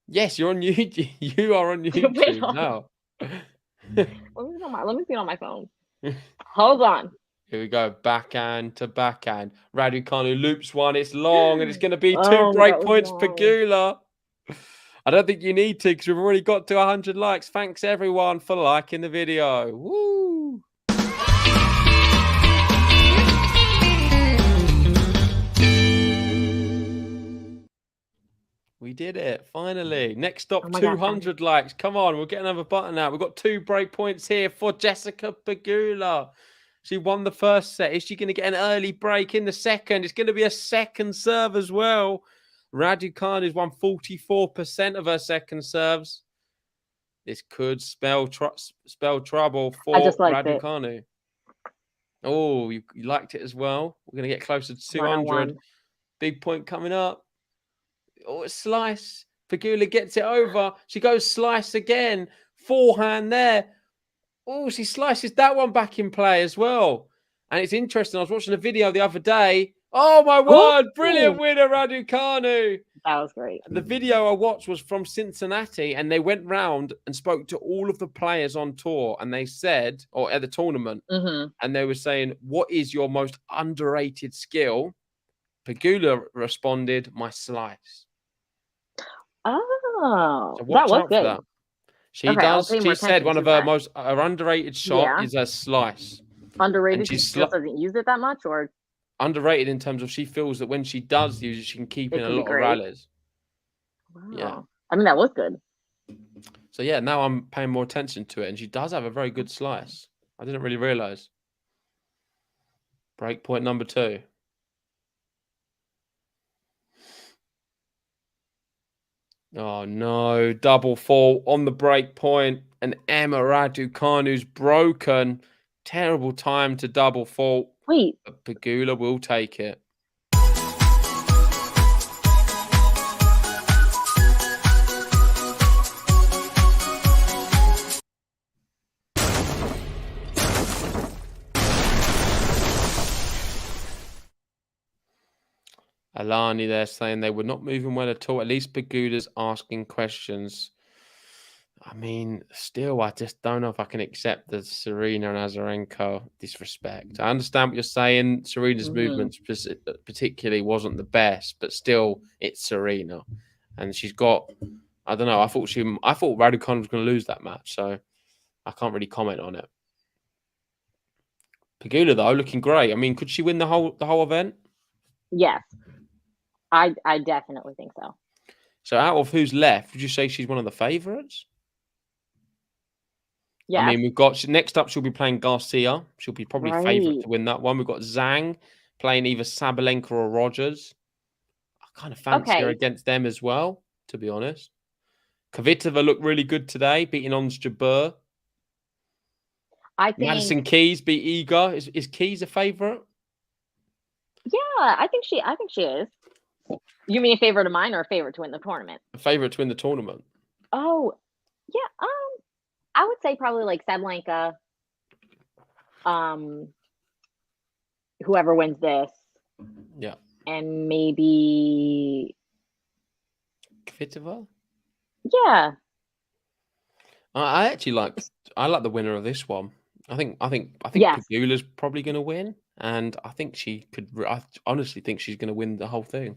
Yes, you're on YouTube. You are on Wait, YouTube hold now. Let me see it on my phone. Hold on. Here we go. Backhand to backhand. Raducanu loops one. It's long, and it's going to be two Oh, break that was points. long. Pegula. I don't think you need to, because we've already got to 100 likes. Thanks, everyone, for liking the video. Woo! We did it, finally. Next up, Oh my God, 200 likes. Come on, we'll get another button out. We've got 2 break points here for Jessica Pegula. She won the first set. Is she going to get an early break in the second? It's going to be a second serve as well. Raducanu has won 44% of her second serves. This could spell trouble for I just liked it. Raducanu. Oh, you liked it as well. We're going to get closer to 200. 101. Big point coming up. Oh, it's slice. Pegula gets it over. She goes slice again. Forehand there. Oh, she slices that one back in play as well. And it's interesting. I was watching a video the other day. Oh, my word. Brilliant winner, Raducanu. That was great. The video I watched was from Cincinnati, and they went round and spoke to all of the players on tour, and they said, or at the tournament, and they were saying, what is your most underrated skill? Pegula responded, my slice. Oh, So watch that was out good. for that. She Okay, I'll does. pay She more said attention one to of her that. her underrated shot is a slice. Underrated. And She she's just doesn't use it that much, or underrated in terms of she feels that when she does use it, she can keep in a lot of rallies. wow. Yeah. I mean, that was good. So yeah, now I'm paying more attention to it, and she does have a very good slice. I didn't really realize. Break point number 2. Oh no, double fault on the break point, and Emma Raducanu's broken. Terrible time to double fault. Wait, But Pegula will take it. Alani there saying they were not moving well at all. At least Pegula's asking questions. I mean, still, I just don't know if I can accept the Serena and Azarenka disrespect. I understand what you're saying. Serena's movements particularly wasn't the best, but still, it's Serena. And she's got, I don't know, I thought Raducanu was going to lose that match, so I can't really comment on it. Pegula, though, looking great. I mean, could she win the whole event? yes, I definitely think so. So out of who's left, would you say she's one of the favourites? Yeah. I mean, we've got next up. She'll be playing Garcia. She'll be probably favourite to win that one. We've got Zhang playing either Sabalenka or Rogers. I kind of fancy her against them as well, to be honest. Kvitova looked really good today, beating Ons Jabeur. I think Madison Keys beat Iga. Is Keys a favourite? Yeah, I think she is. You mean a favorite of mine or a favorite to win the tournament? A favourite to win the tournament. Oh, yeah. I would say probably like Sabalenka. Whoever wins this. Yeah. And maybe Kvitova? Yeah. I actually like the winner of this one. I think Yes. Pegula's probably going to win, and I think she could. I honestly think she's going to win the whole thing.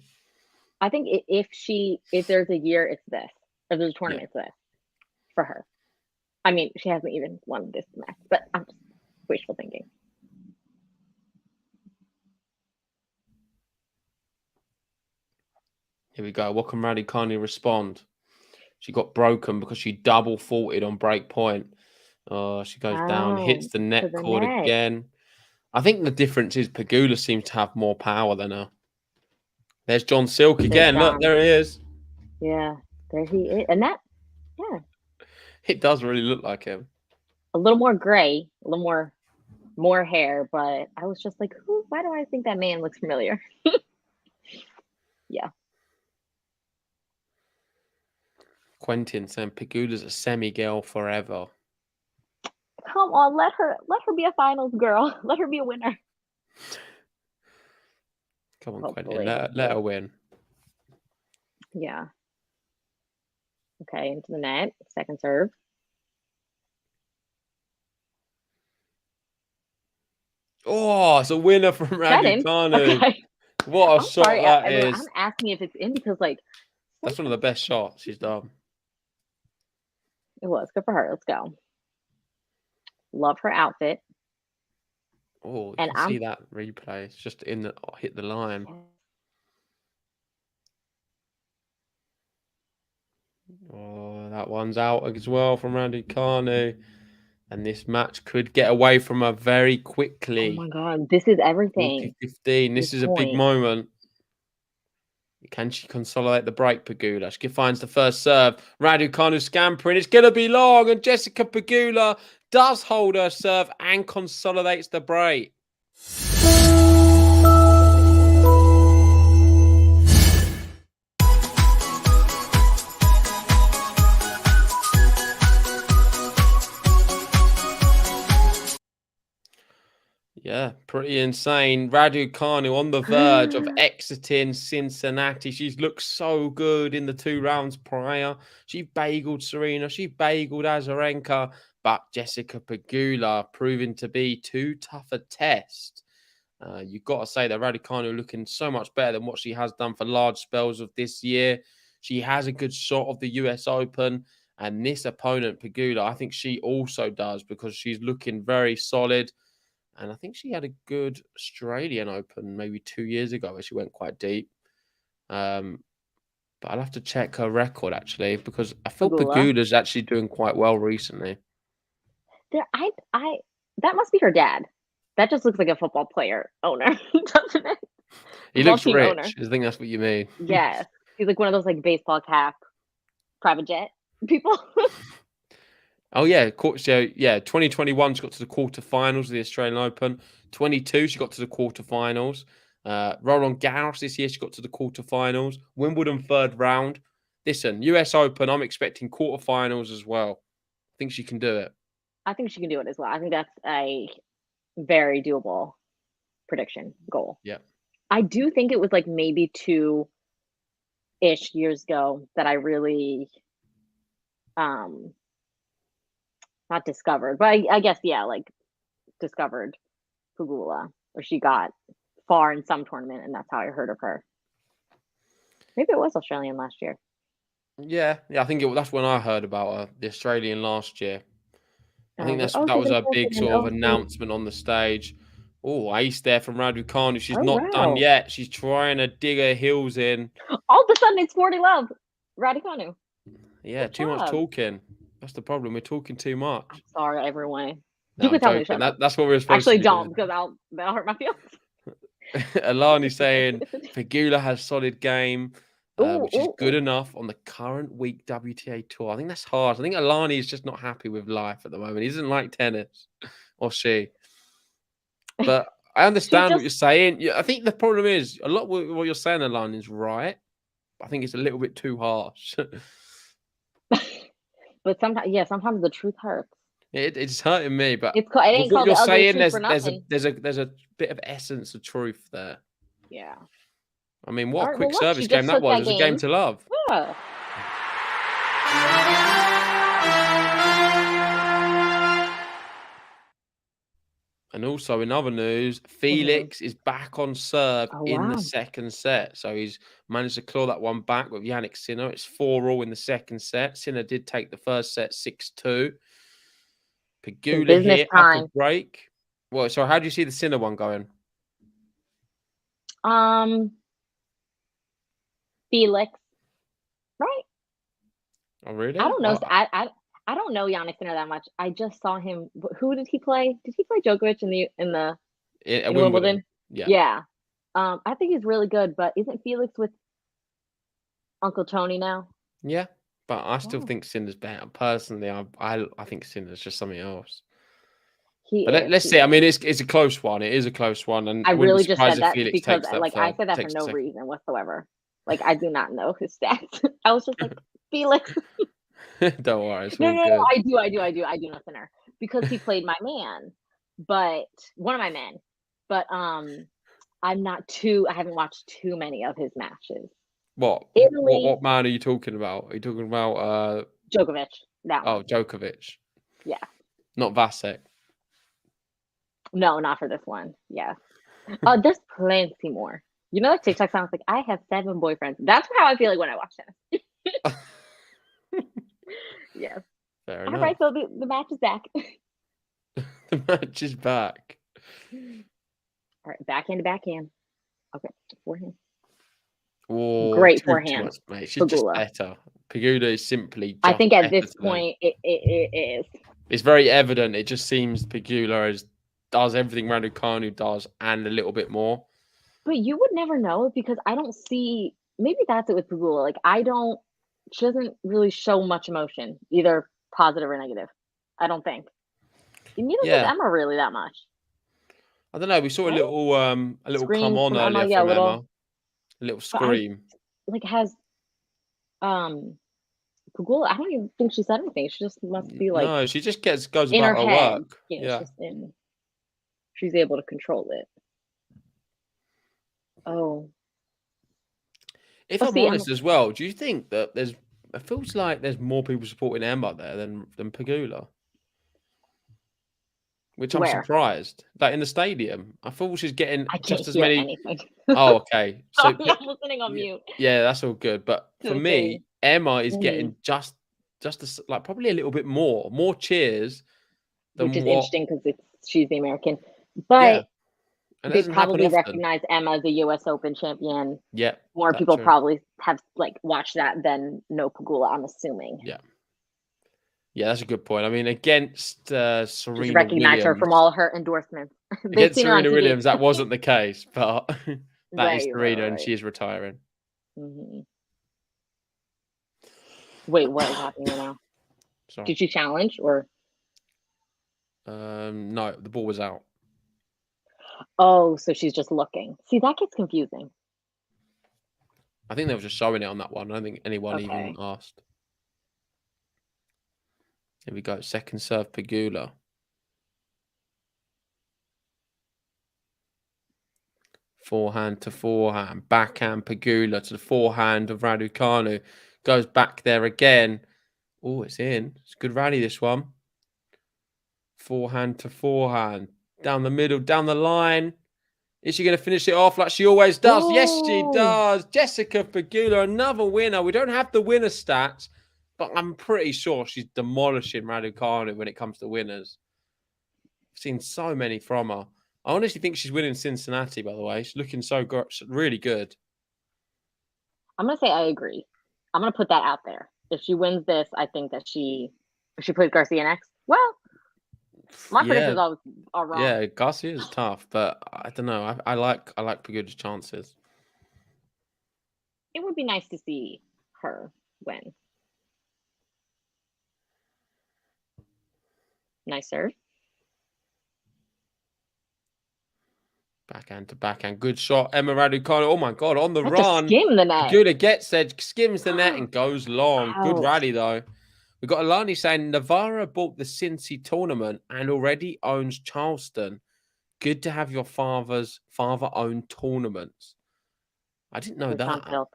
I think if there's a year, it's this. If there's a tournament, it's this for her. I mean, she hasn't even won this match, but I'm just wishful thinking. Here we go. What can Raducanu respond? She got broken because she double faulted on break point. Oh, she goes down, hits the net cord again. I think the difference is Pegula seems to have more power than her. There's John Silk again. Look, there he is. Yeah, there he is. And that, yeah. It does really look like him. A little more gray, a little more hair, but I was just like, why do I think that man looks familiar? Yeah. Quentin saying Pegula's a semi-girl forever. Come on, let her be a finals girl. Let her be a winner. Come on, Hopefully. Quentin. Let her win. Yeah. Okay, into the net. Second serve. Oh, it's a winner from Raducanu. Okay. What a shot that is. I'm asking if it's in because, like, that's one of the best shots she's done. It was. Good for her. Let's go. Love her outfit. Oh, you can see that replay. It's just hit the line. Oh, that one's out as well from Raducanu. And this match could get away from her very quickly. Oh my God, this is everything. 15. This is a big moment. Can she consolidate the break, Pegula? She finds the first serve. Raducanu scampering. It's going to be long. And Jessica Pegula does hold her serve and consolidates the break. Pretty insane. Raducanu on the verge of exiting Cincinnati. She's looked so good in the 2 rounds prior. She bageled Serena. She bageled Azarenka. But Jessica Pegula proving to be too tough a test. You've got to say that Raducanu looking so much better than what she has done for large spells of this year. She has a good shot of the US Open. And this opponent, Pegula, I think she also does because she's looking very solid. And I think she had a good Australian Open maybe 2 years ago where she went quite deep. But I'll have to check her record, actually, because I feel Pegula's actually doing quite well recently. That must be her dad. That just looks like a football player owner, doesn't it? He looks rich. Owner. I think that's what you mean. Yes. He's like one of those like baseball cap, private jet people. Oh, yeah. So, 2021, she got to the quarterfinals of the Australian Open. 22, she got to the quarterfinals. Roland Garros this year, she got to the quarterfinals. Wimbledon 3rd round. Listen, US Open, I'm expecting quarterfinals as well. I think she can do it. I think she can do it as well. I think that's a very doable prediction goal. Yeah. I do think it was like maybe 2-ish years ago that I really not discovered, but I guess, like discovered Pegula, or she got far in some tournament, and that's how I heard of her. Maybe it was Australian last year. Yeah, I think that's when I heard about her, the Australian last year. I think that was her big sort of announcement on the stage. Oh, ace there from Raducanu. She's not done yet. She's trying to dig her heels in. All of a sudden, it's 40 love. Raducanu. Yeah, too much talking. That's the problem. We're talking too much. I'm sorry, everyone. No, you can tell me. That's what we're supposed to do. Actually, don't, because that'll hurt my feelings. Alani's saying Pegula has solid game, which is good enough on the current week WTA tour. I think that's hard. I think Alani is just not happy with life at the moment. He doesn't like tennis, or she. But I understand what you're saying. I think the problem is a lot of what you're saying, Alani, is right. I think it's a little bit too harsh. But sometimes the truth hurts. It's hurting me, but it ain't what called you're the saying, there's a bit of essence of truth there. Yeah. I mean, what a quick service game that was. It was a game to love. Yeah. And also in other news, Felix is back on serve in the second set. So he's managed to claw that one back with Jannik Sinner. It's 4-4 in the second set. Sinner did take the first set 6-2. Pegula here after break. Well, so how do you see the Sinner one going? Felix, right? Oh, really? I don't know. I don't know Jannik Sinner that much. I just saw him. Who did he play? Did he play Djokovic in Wimbledon? Yeah. I think he's really good, but isn't Felix with Uncle Tony now? Yeah, but I still think Sinner's better. Personally, I think Sinner's just something else. Let's see. I mean, it's a close one. It is a close one, and I really just said that because, I said that for no reason whatsoever. Like, I do not know his stats. I was just like, Felix. Don't worry. No, I do know Sinner because he played my man, but one of my men. But I haven't watched too many of his matches. What? Italy, what man are you talking about? Are you talking about Djokovic? That one. Oh, Djokovic. Yeah. Not Vasek. No, not for this one. Yeah. There's plenty more. You know, like TikTok sounds like I have 7 boyfriends. That's how I feel like when I watch tennis. Yes. Fair enough. All right, so the match is back. The match is back. All right, backhand to backhand. Okay, forehand. Oh, great forehand. Mate. She's just better. Pegula is simply. I think at this point it is. It's very evident. It just seems Pegula does everything Raducanu does and a little bit more. But you would never know because I don't see. Maybe that's it with Pegula. Like she doesn't really show much emotion, either positive or negative. I don't think. And neither does Emma really that much. I don't know. We saw a little come on earlier from Emma. A little scream. Has Pegula, I don't even think she said anything. She just must be like. No, she just goes in about her her head. work. Yeah. she's able to control it. Oh, If Well, I'm see, honest as well, do you think that it feels like there's more people supporting Emma there than Pegula? Which I'm where? surprised. Like in the stadium, I thought she's getting I can't just as hear many. anything. Oh, okay. So Sorry, I'm listening on mute. yeah, that's all good. But for Okay. me, Emma is Mhm. getting just like probably a little bit more cheers than Which is what. interesting because she's the American, Yeah, but and it they doesn't happen probably often. recognize Emma as a U.S. Open champion. Yeah, More that's people true. probably have like watched that than know Pegula. I'm assuming. Yeah, that's a good point. I mean, against Just Serena recognize her Williams, from all her endorsements. They've against seen her on Serena TV. Williams, that wasn't the case, but that is Right. Serena, and she is retiring. Mhm. Wait, what is happening right now? Sorry. Did she challenge or? No, the ball was out. Oh, so she's just looking. See, that gets confusing. I think they were just showing it on that one. I don't think anyone even Okay. asked. Here we go. Second serve, Pegula. Forehand to forehand. Backhand, Pegula to the forehand of Raducanu. Goes back there again. Oh, it's in. It's a good rally, this one. Forehand to forehand. Down the middle, down the line. Is she going to finish it off like she always does? Ooh. Yes, she does. Jessica Pegula, another winner. We don't have the winner stats, but I'm pretty sure she's demolishing Raducanu when it comes to winners. I've seen so many from her. I honestly think she's winning Cincinnati, by the way. She's looking so good, really good. I'm gonna say I agree. I'm gonna put that out there. If she wins this, I think that if she plays Garcia next, well, my predictions always are wrong. Yeah, Garcia is tough, but I don't know. I like Pegula's chances. It would be nice to see her win. Nice serve. Backhand to backhand. Good shot. Emma Raducanu. Oh my God, on the That run. just skimmed the net. Pegula gets there, skims the net and goes long. Good Ouch. rally though. We've got Alani saying Navarro bought the Cincy tournament and already owns Charleston. Good to have your father's father-owned tournaments. I didn't know that.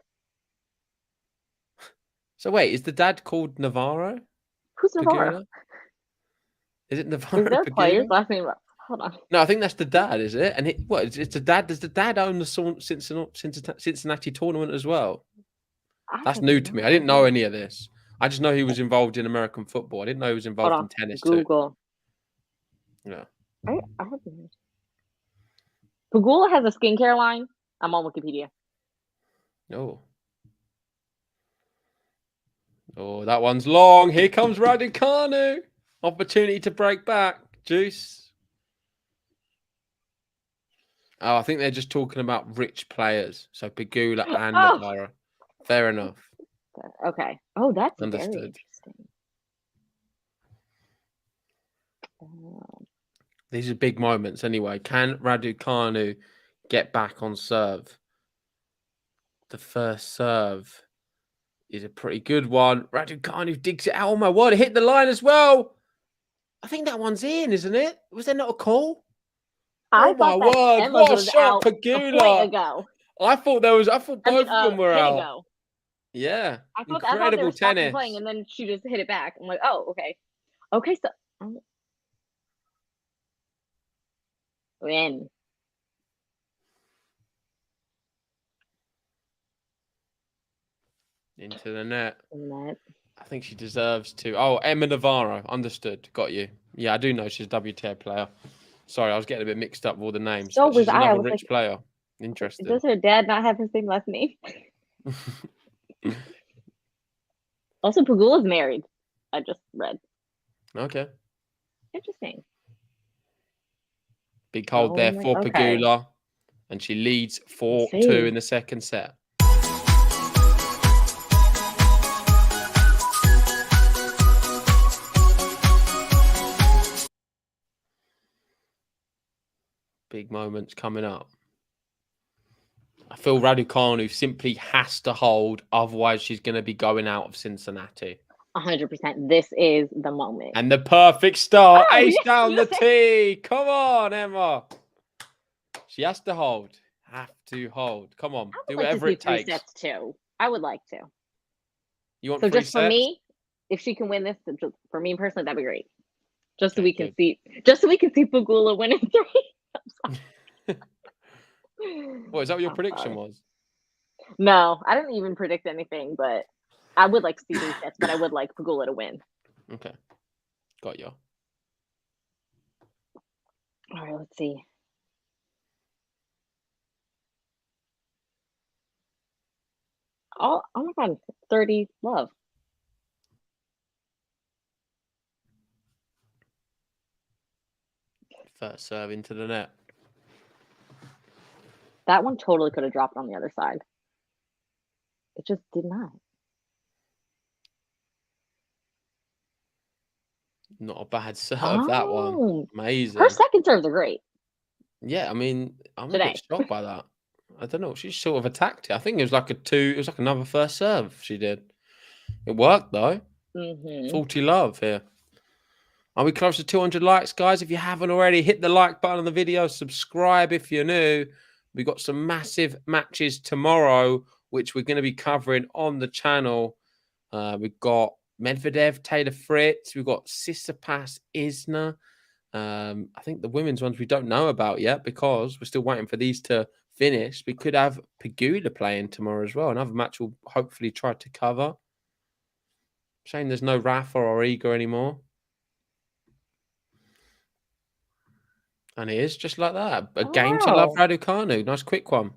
So wait, is the dad called Navarro? Who's Navarro? Pegula? Is it Navarro? Is there Pegula? players last name? Hold on. No, I think that's the dad, is it? And it's the dad. Does the dad own the Cincinnati tournament as well? That's new to me. I didn't know any of this. I just know he was involved in American football. I didn't know he was involved in tennis Google. too. Yeah. I haven't. Pegula has a skincare line. I'm on Wikipedia. Oh, that one's long. Here comes Raducanu. Opportunity to break back. Juice. Oh, I think they're just talking about rich players. So Pegula and Navarro. Fair enough. Okay. Oh, that's Understood. very interesting. These are big moments anyway. Can Raducanu get back on serve? The first serve is a pretty good one. Raducanu digs it out. Oh my word, it hit the line as well. I think that one's in, isn't it? Was there not a call? Oh my word, what a shot, Pegula. I thought both of them were out. Ago. Yeah. I thought they were tennis. playing and then she just hit it back. I'm like, oh, okay. Okay, so win. Into the net. I think she deserves to. Oh, Emma Navarro. Understood. Got you. Yeah, I do know she's a WTA player. Sorry, I was getting a bit mixed up with all the names. So she's another rich player. Interesting. Does her dad not have the same last name? Also, Pegula's married. I just read. Okay. Interesting. Big hold there for Pegula. And she leads 4-2 in the second set. Big moments coming up. I feel Raducanu simply has to hold, otherwise she's going to be going out of Cincinnati. 100%. This is the moment. And the perfect start. Oh, Ace yes, down the yes. tee. Come on, Emma. She has to hold. Have to hold. Come on. I Do would like to whatever see it 3 takes. sets too. I would like to. You want So 3 just for sets? me, if she can win this, just for me personally, that'd be great. Just so Okay, we can good. see, Pegula winning 3. What, is that what your I'm prediction sorry. was? No, I didn't even predict anything, but I would like to see 3 sets, but I would like Pegula to win. Okay. Got you. All right, let's see. Oh my God, 30 love. First serve into the net. That one totally could have dropped on the other side. It just did not. Not a bad serve, that one. Oh, Amazing. her second serves are great. Yeah, I mean, I'm a Today. bit shocked by that. I don't know. She sort of attacked it. I think it was like another first serve she did. It worked though. Mm-hmm. 40 love here. Are we close to 200 likes, guys? If you haven't already, hit the like button on the video. Subscribe if you're new. We've got some massive matches tomorrow, which we're going to be covering on the channel. We've got Medvedev, Taylor Fritz. We've got Tsitsipas, Isner. I think the women's ones we don't know about yet because we're still waiting for these to finish. We could have Pegula playing tomorrow as well. Another match we'll hopefully try to cover. Shame there's no Rafa or Igor anymore. And it is just like that. A game to love, Wow. Raducanu. Nice quick one.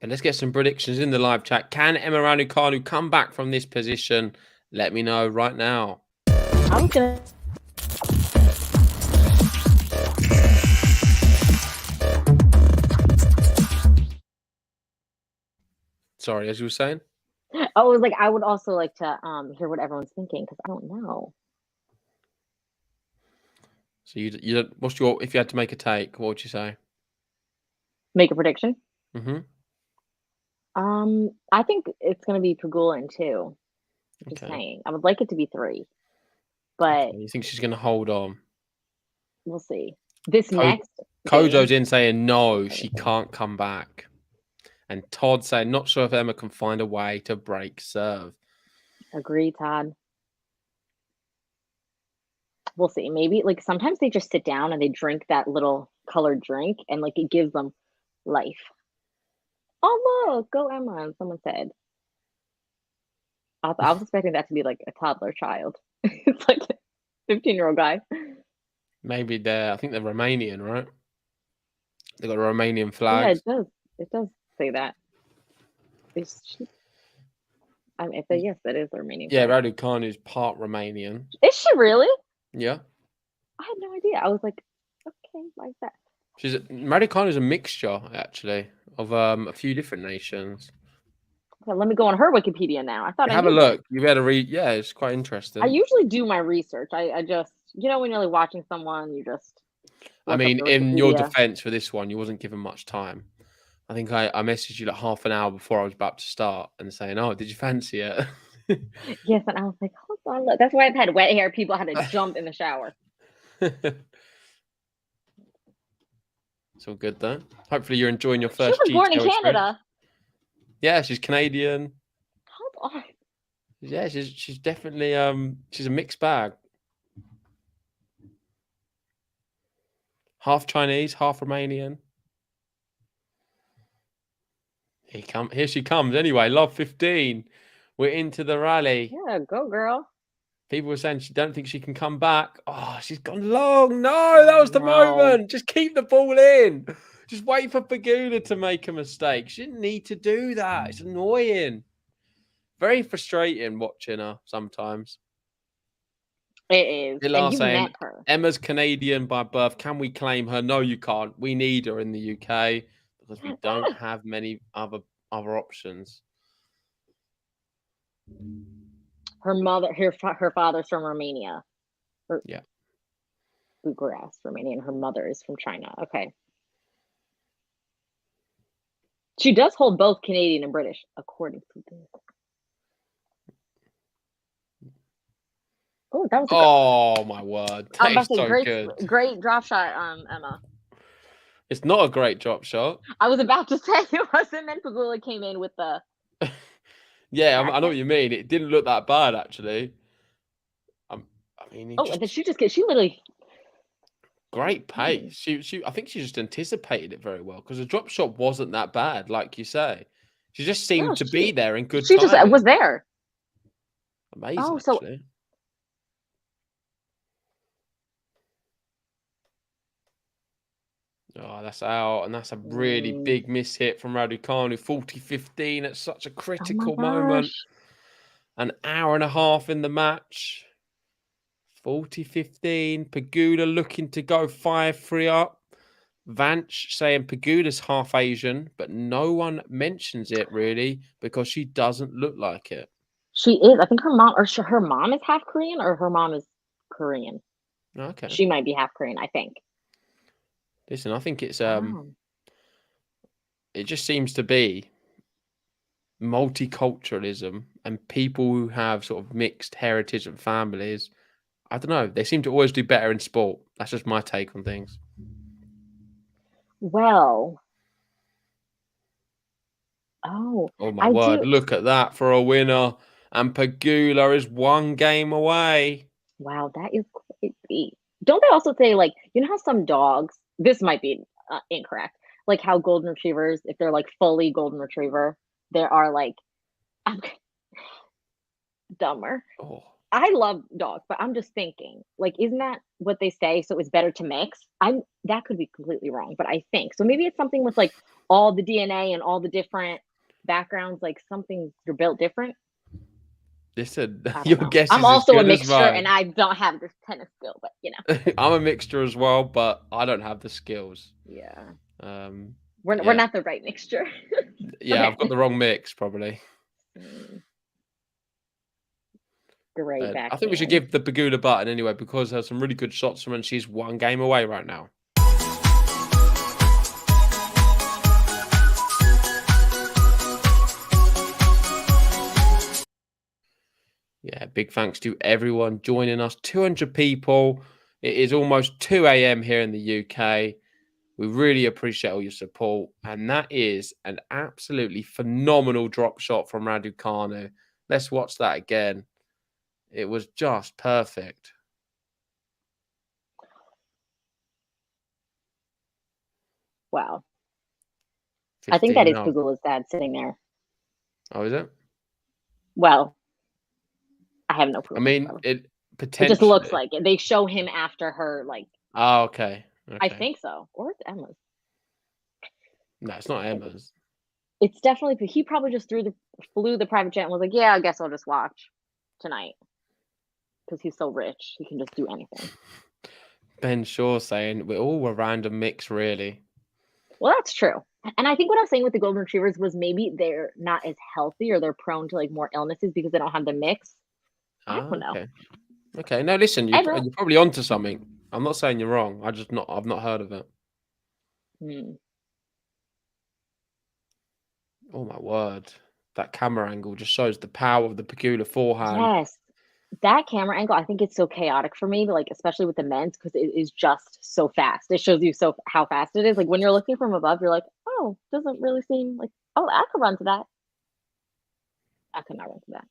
And let's get some predictions in the live chat. Can Emma Raducanu come back from this position? Let me know right now. I'm gonna. Sorry, as you were saying? I was like, I would also like to hear what everyone's thinking because I don't know. So you what's your, if you had to make a take, what would you say? Make a prediction. Mm-hmm. I think it's gonna be Pegula in 2. Just Okay. saying. I would like it to be 3, but You think she's going to hold on? we'll see. This next Kojo's game, in saying no, she can't come back. And Todd saying, not sure if Emma can find a way to break serve. agree, Todd. We'll see. Maybe like sometimes they just sit down and they drink that little colored drink and like it gives them life. Oh look, go Emma, someone said. I was expecting that to be like a toddler child. It's like a 15-year-old guy. Maybe I think they're Romanian, right? They've got a Romanian Yeah, flag. it does. It does say that. Is she? I mean, yes, that is the Romanian. Yeah, flag. Raducanu is part Romanian. Is she really? Yeah. I had no idea. I was like, okay, why is that? Raducanu is a mixture, actually, of a few different nations. Okay, let me go on her Wikipedia now. I thought Have I a knew look. that. You've had to read. Yeah, it's quite interesting. I usually do my research. I just, when you're like watching someone, you just. I mean, in your defense for this one, you wasn't given much time. I think I messaged you like half an hour before I was about to start and saying, oh, did you fancy it? Yes, and I was like, hold on, look. That's why I've had wet hair. People had to jump in the shower. It's all good though. Hopefully you're enjoying your first She was born in GTL Canada. experience. Yeah, she's Canadian. Hold on. Yeah, she's definitely she's a mixed bag. Half Chinese, half Romanian. Here she comes. Anyway, love 15. We're into the rally. Yeah, go girl. People were saying she don't think she can come back. Oh, she's gone long. No, that was the moment. Just keep the ball in. Just wait for Pegula to make a mistake. She didn't need to do that. It's annoying. Very frustrating watching her sometimes. It is. Bill And are you saying, met her. Emma's Canadian by birth. Can we claim her? No, you can't. We need her in the UK because we don't have many other options. Her mother, her father's from Romania. Yeah. Bucharest, Romania, and her mother is from China. Okay. She does hold both Canadian and British, according to this. Oh, that was a Oh my word. I'm That about is to say so good. great drop shot, Emma. It's not a great drop shot. I was about to say it wasn't, and Pegula came in with the Yeah, I know backhand. what you mean. It didn't look that bad actually. I mean, he Oh, just and then she literally great pace. She I think she just anticipated it very well because the drop shot wasn't that bad, like you say. She just seemed no, to be there in good she just timing. was there. Amazing, Oh, so actually. Oh, that's out, and that's a really big miss hit from Raducanu. 40-15 at such a oh my critical moment. gosh. An hour and a half in the match. 40-15. Pegula looking to go 5-3 up. Vanch saying Pegula's half Asian, but no one mentions it really because she doesn't look like it. She is. I think her mom is half Korean or her mom is Korean. Okay. She might be half Korean, I think. Listen, I think it's Wow. it just seems to be multiculturalism and people who have sort of mixed heritage and families. I don't know. They seem to always do better in sport. That's just my take on things. Well. Oh my I word. do. Look at that for a winner. And Pegula is 1 game away. Wow, that is crazy. Don't they also say, like, you know how some dogs, this might be incorrect, like how golden retrievers, if they're like fully golden retriever, there are like, I'm dumber. Oh. I love dogs, but I'm just thinking, like, isn't that what they say? So it's better to mix. That could be completely wrong, but I think so. Maybe it's something with like all the DNA and all the different backgrounds, like something they're built different. Listen, I don't your know. guess I'm is also a as good as mixture, mine. and I don't have this tennis skill, but you know. I'm a mixture as well, but I don't have the skills. Yeah. We're We're not the right mixture. Yeah, Okay. I've got the wrong mix probably. Great I think we should backhand. give the Pegula button anyway because there's some really good shots from her and she's 1 game away right now. Yeah, big thanks to everyone joining us. 200 people. It is almost 2 a.m. here in the UK. We really appreciate all your support. And that is an absolutely phenomenal drop shot from Raducanu. Let's watch that again. It was just perfect. Wow. I think that is 15-0. Pegula's dad sitting there. Oh, is it? Well, I have no proof. I mean, so. it It just potentially. looks like it. They show him after her, like. Oh, okay. I think so. Or it's Emma's. No, it's not Emma's. It's definitely, he probably just flew the private jet and was like, yeah, I guess I'll just watch tonight. Because he's so rich, he can just do anything. Ben Shaw saying we're all a random mix, really. Well, that's true. And I think what I was saying with the golden retrievers was maybe they're not as healthy or they're prone to like more illnesses because they don't have the mix. I don't know. Okay. No, listen, you're probably onto something. I'm not saying you're wrong. I've not heard of it. Oh my word. That camera angle just shows the power of the Pegula forehand. Yes. That camera angle, I think it's so chaotic for me, like especially with the men's, because it is just so fast. It shows you how fast it is. Like when you're looking from above, you're like, oh, doesn't really seem like, oh, I could run to that. I could not run to that.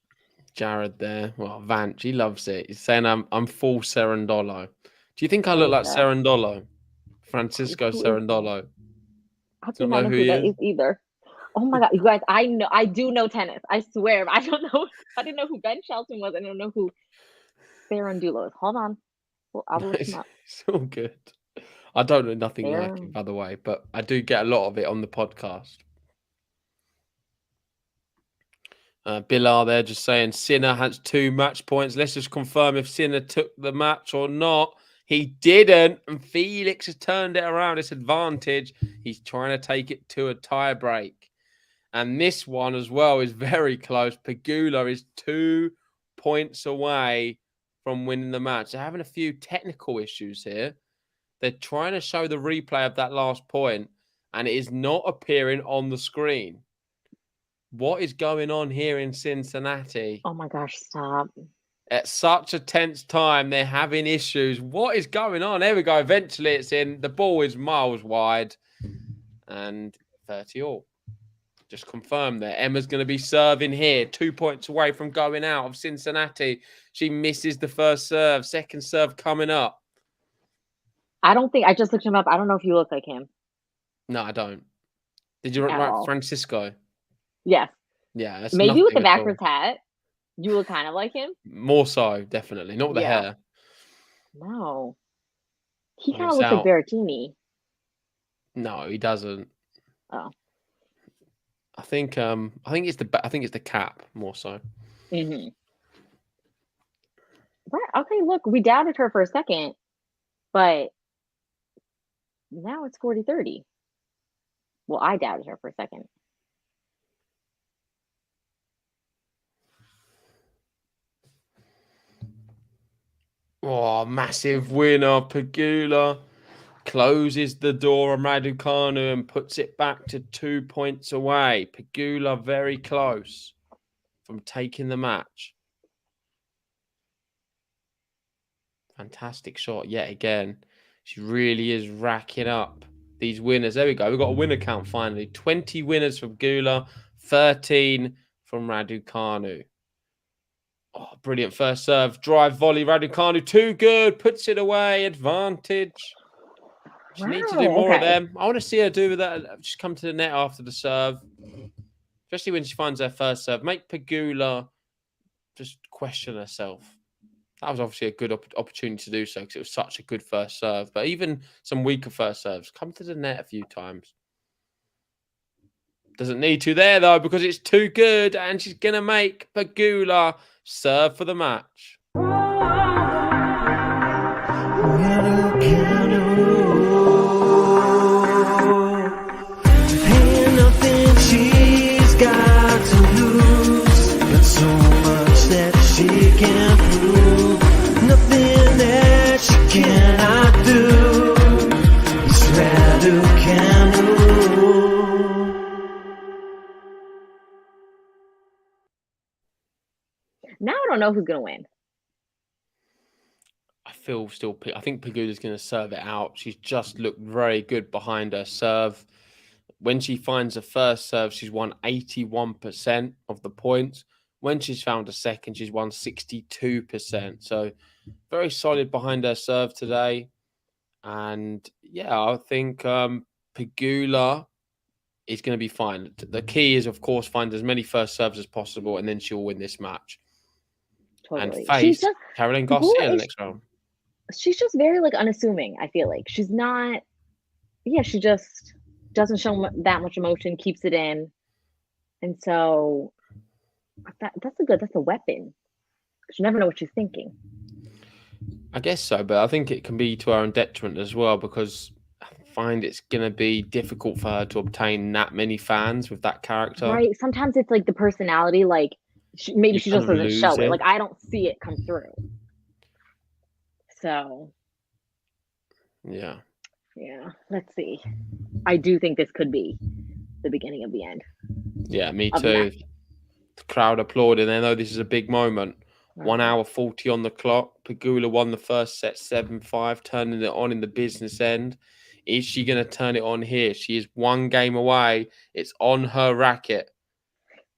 Jared there. Well, Vanch, he loves it. He's saying I'm full Cerundolo. Do you think I look like Cerundolo? Francisco Cerundolo. I do not know who that is either. Oh my God, you guys! I do know tennis. I swear, I don't know. I didn't know who Ben Shelton was. I don't know who Cerundolo is. Hold on, well, I'll look him up. It's all good. I don't know nothing like him, by the way, but I do get a lot of it on the podcast. Bilal there just saying Sinner has 2 match points. Let's just confirm if Sinner took the match or not. He didn't, and Felix has turned it around. It's advantage. He's trying to take it to a tie break. And this one as well is very close. Pegula is 2 points away from winning the match. They're having a few technical issues here. They're trying to show the replay of that last point, and it is not appearing on the screen. What is going on here in Cincinnati? Oh my gosh, stop. At such a tense time, they're having issues. What is going on? There we go. Eventually, it's in. The ball is miles wide. And 30 all. Just confirmed there. Emma's going to be serving here. 2 points away from going out of Cincinnati. She misses the first serve. Second serve coming up. I don't think, I just looked him up. I don't know if you look like him. No, I don't. Did you At write all. Francisco? Yes. Yeah. That's Maybe with the nothing at all. backwards hat. You look kind of like him. More so, definitely. Not with the hair. No. He kind of He's looks like out. Berrettini. No, he doesn't. Oh. I think it's the cap more so. Mm-hmm. Right. Okay, look, we doubted her for a second, but now it's 40-30. Well, I doubted her for a second. Oh, massive winner. Pegula closes the door on Raducanu and puts it back to 2 points away. Pegula very close from taking the match. Fantastic shot yet again. She really is racking up these winners. There we go. We've got a winner count finally. 20 winners from Pegula, 13 from Raducanu. Oh, brilliant first serve. Drive volley. Raducanu, too good. Puts it away. Advantage. She needs to do more of them. I want to see her do that. Just come to the net after the serve. Especially when she finds her first serve. Make Pegula just question herself. That was obviously a good opportunity to do so because it was such a good first serve. But even some weaker first serves, come to the net a few times. Doesn't need to there, though, because it's too good. And she's going to make Pegula serve for the match. Ain't nothing she's got to lose, but so much that she can prove. Nothing that she cannot do. It's RADUCANU. Now I don't know who's gonna win. I think Pegula's going to serve it out. She's just looked very good behind her serve. When she finds her first serve, she's won 81% of the points. When she's found a second, she's won 62%. So very solid behind her serve today. And yeah, I think Pegula is going to be fine. The key is, of course, find as many first serves as possible, and then she'll win this match. Totally. And face Caroline Garcia in the next round. She's just very unassuming. I feel like she's not. Yeah, she just doesn't show that much emotion, keeps it in, and so that's a weapon. You never know what she's thinking. I guess so, but I think it can be to her own detriment as well because I find it's going to be difficult for her to obtain that many fans with that character. Right. Sometimes it's the personality. Maybe she just doesn't show it. I don't see it come through. So. Yeah. Let's see. I do think this could be the beginning of the end. Yeah, me too. The crowd applauding. They know this is a big moment. Right. 1 hour 40 on the clock. Pegula won the first set 7-5, turning it on in the business end. Is she going to turn it on here? She is one game away. It's on her racket.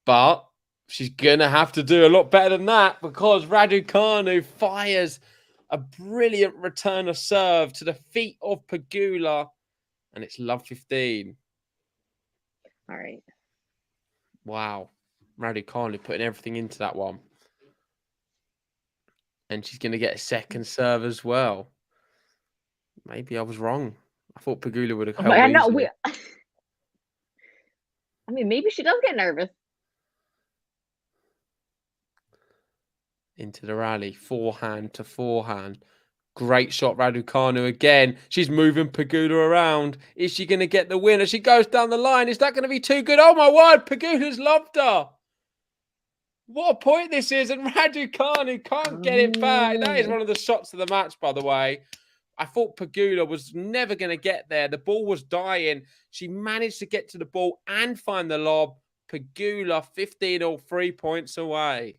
But she's going to have to do a lot better than that because Raducanu fires a brilliant return of serve to the feet of Pegula. And it's love 15. All right. Wow. Raducanu putting everything into that one. And she's going to get a second serve as well. Maybe I was wrong. I thought Pegula would have held easily. I mean, maybe she does get nervous. Into the rally. Forehand to forehand. Great shot, Raducanu again. She's moving Pegula around. Is she going to get the win as she goes down the line? Is that going to be too good? Oh, my word. Pegula's loved her. What a point this is. And Raducanu can't get it back. That is one of the shots of the match, by the way. I thought Pegula was never going to get there. The ball was dying. She managed to get to the ball and find the lob. Pegula, 15 or 3 points away.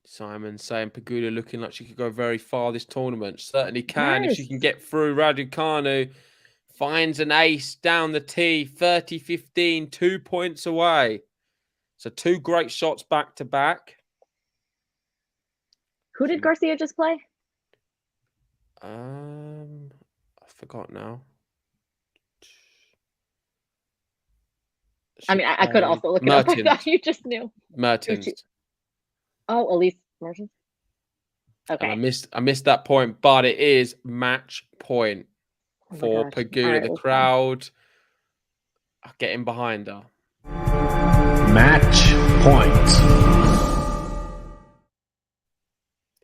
Simon saying Pegula looking like she could go very far this tournament. Certainly can if she can get through. Raducanu finds an ace down the tee, 30-15, 2 points away. So 2 great shots back to back. Who did Garcia just play? I forgot now. I mean, I could also look it up. I thought you just knew. Mertens. Oh, Elise Mertens. Okay. And I missed that point, but it is match point for Pegula. Right, the crowd are getting behind her. Match point.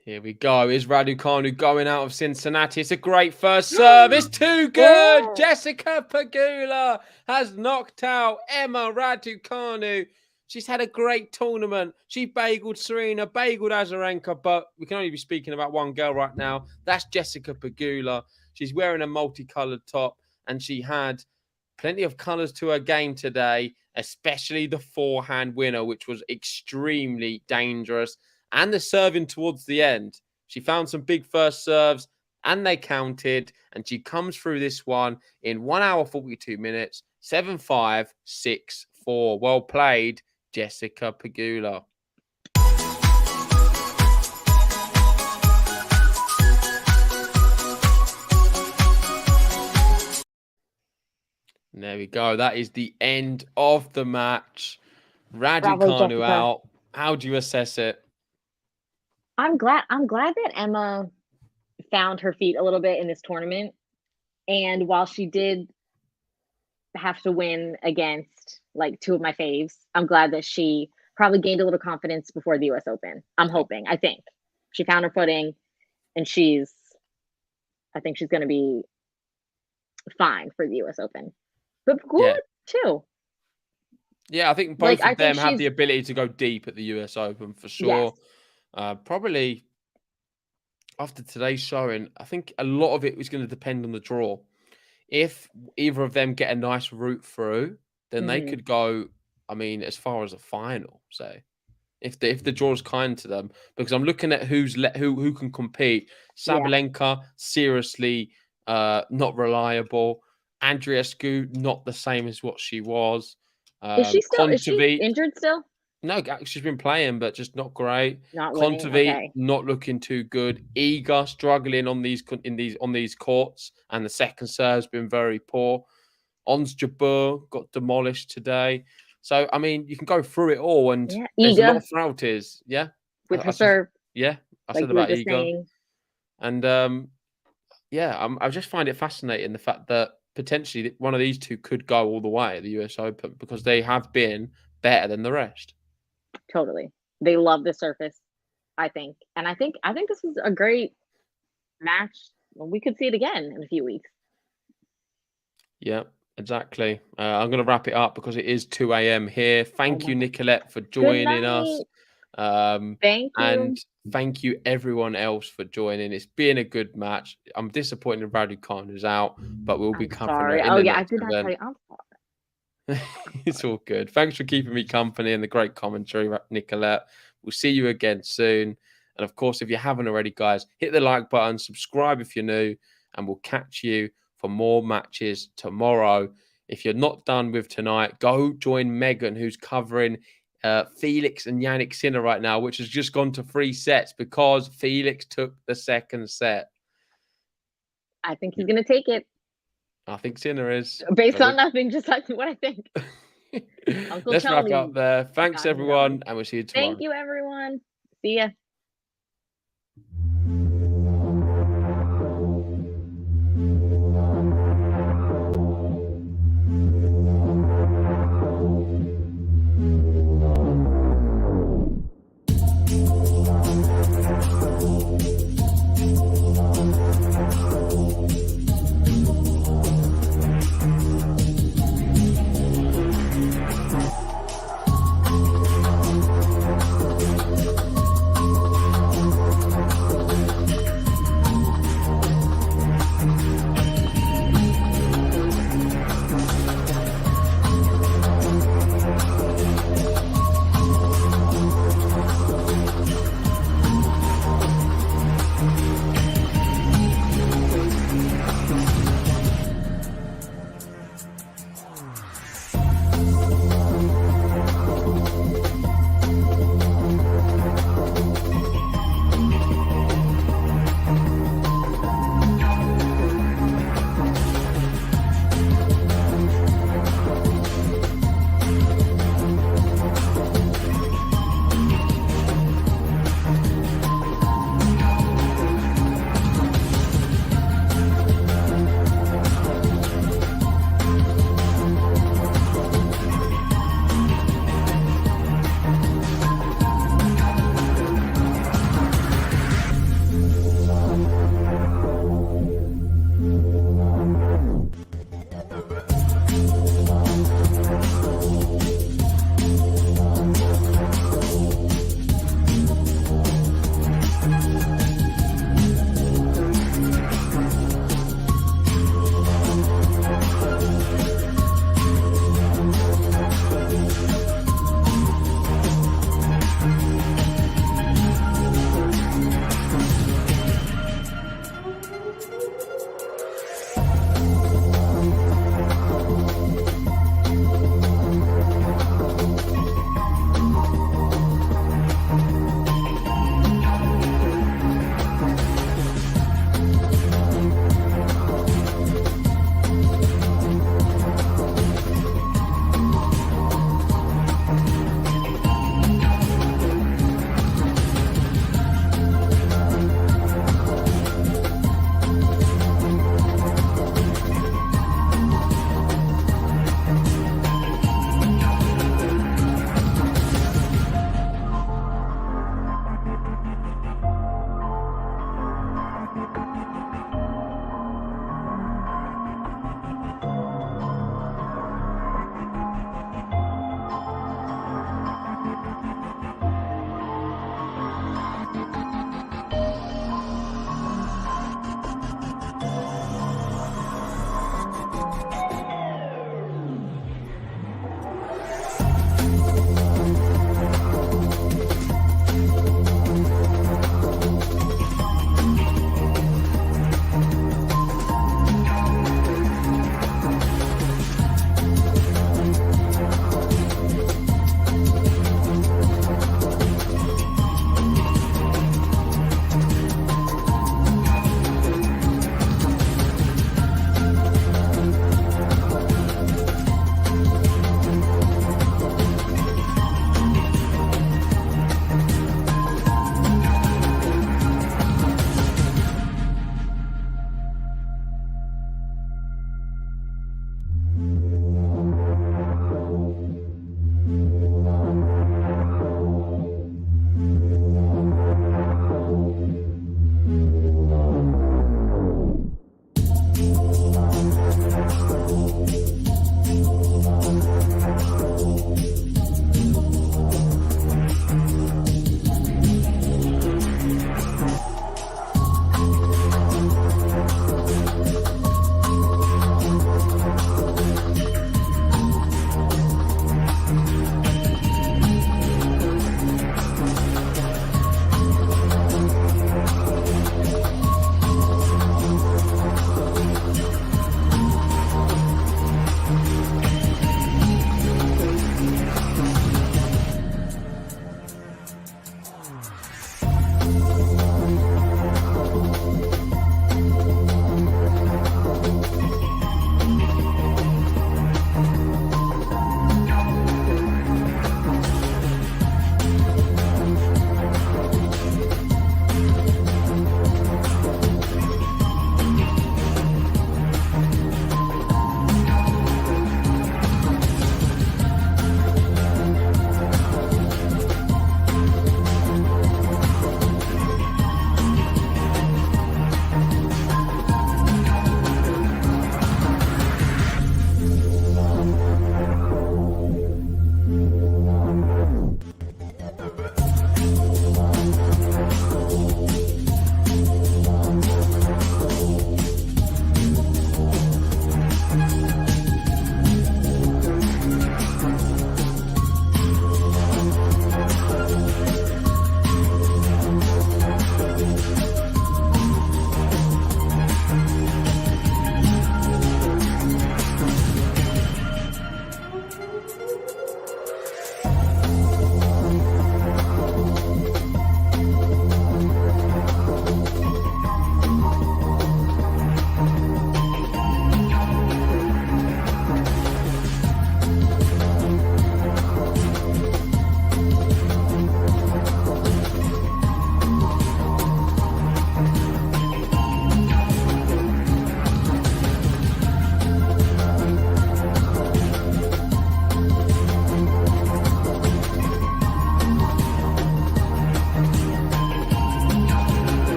Here we go. Is Raducanu going out of Cincinnati? It's a great first serve. It's too good. Jessica Pegula has knocked out Emma Raducanu. She's had a great tournament. She bageled Serena, bageled Azarenka, but we can only be speaking about one girl right now. That's Jessica Pegula. She's wearing a multicolored top, and she had plenty of colors to her game today, especially the forehand winner, which was extremely dangerous. And the serving towards the end. She found some big first serves and they counted. And she comes through this one in 1 hour, 42 minutes, 7-5, 6-4. Well played, Jessica Pegula. There we go. That is the end of the match. Raducanu out. How do you assess it? I'm glad that Emma found her feet a little bit in this tournament. And while she did have to win against like 2 of my faves, I'm glad that she probably gained a little confidence before the US Open. I'm hoping. I think she found her footing, and I think she's going to be fine for the US Open. But Pegula too. Yeah, I think both of them have the ability to go deep at the US Open for sure. Yes. Probably after today's showing, I think a lot of it is going to depend on the draw. If either of them get a nice route through, then they could go, I mean, as far as a final, say. If the draw is kind to them. Because I'm looking at who can compete. Sabalenka, seriously not reliable. Andreescu, not the same as what she was. Is she injured still? No, she's been playing, but just not great. Kontaveit, not looking too good. Iga struggling on these courts, and the second serve's been very poor. Ons Jabeur got demolished today. So I mean, you can go through it all, and there's a lot of frailties. Yeah, with her serve. Yeah, I said about Iga. And I just find it fascinating the fact that potentially one of these two could go all the way at the US Open because they have been better than the rest. Totally. They love the surface, I think. And I think this was a great match. We could see it again in a few weeks. Yeah, exactly. I'm going to wrap it up because it is 2 a.m. here. Thank you, Nicolette, for joining us. Thank you. And thank you, everyone else, for joining. It's been a good match. I'm disappointed Raducanu's out, but we'll be covering it. I did not tell you. I'm sorry. It's all good. Thanks for keeping me company and the great commentary, Nicolette. We'll see you again soon. And of course, if you haven't already, guys, hit the like button, subscribe if you're new, and we'll catch you for more matches tomorrow. If you're not done with tonight, go join Megan, who's covering Felix and Yannick Sinner right now, which has just gone to 3 sets because Felix took the second set. I think he's going to take it. I think Sinner is. Based on nothing, just like what I think. Let's wrap up there. Thanks, everyone, and we'll see you tomorrow. Thank you, everyone. See ya.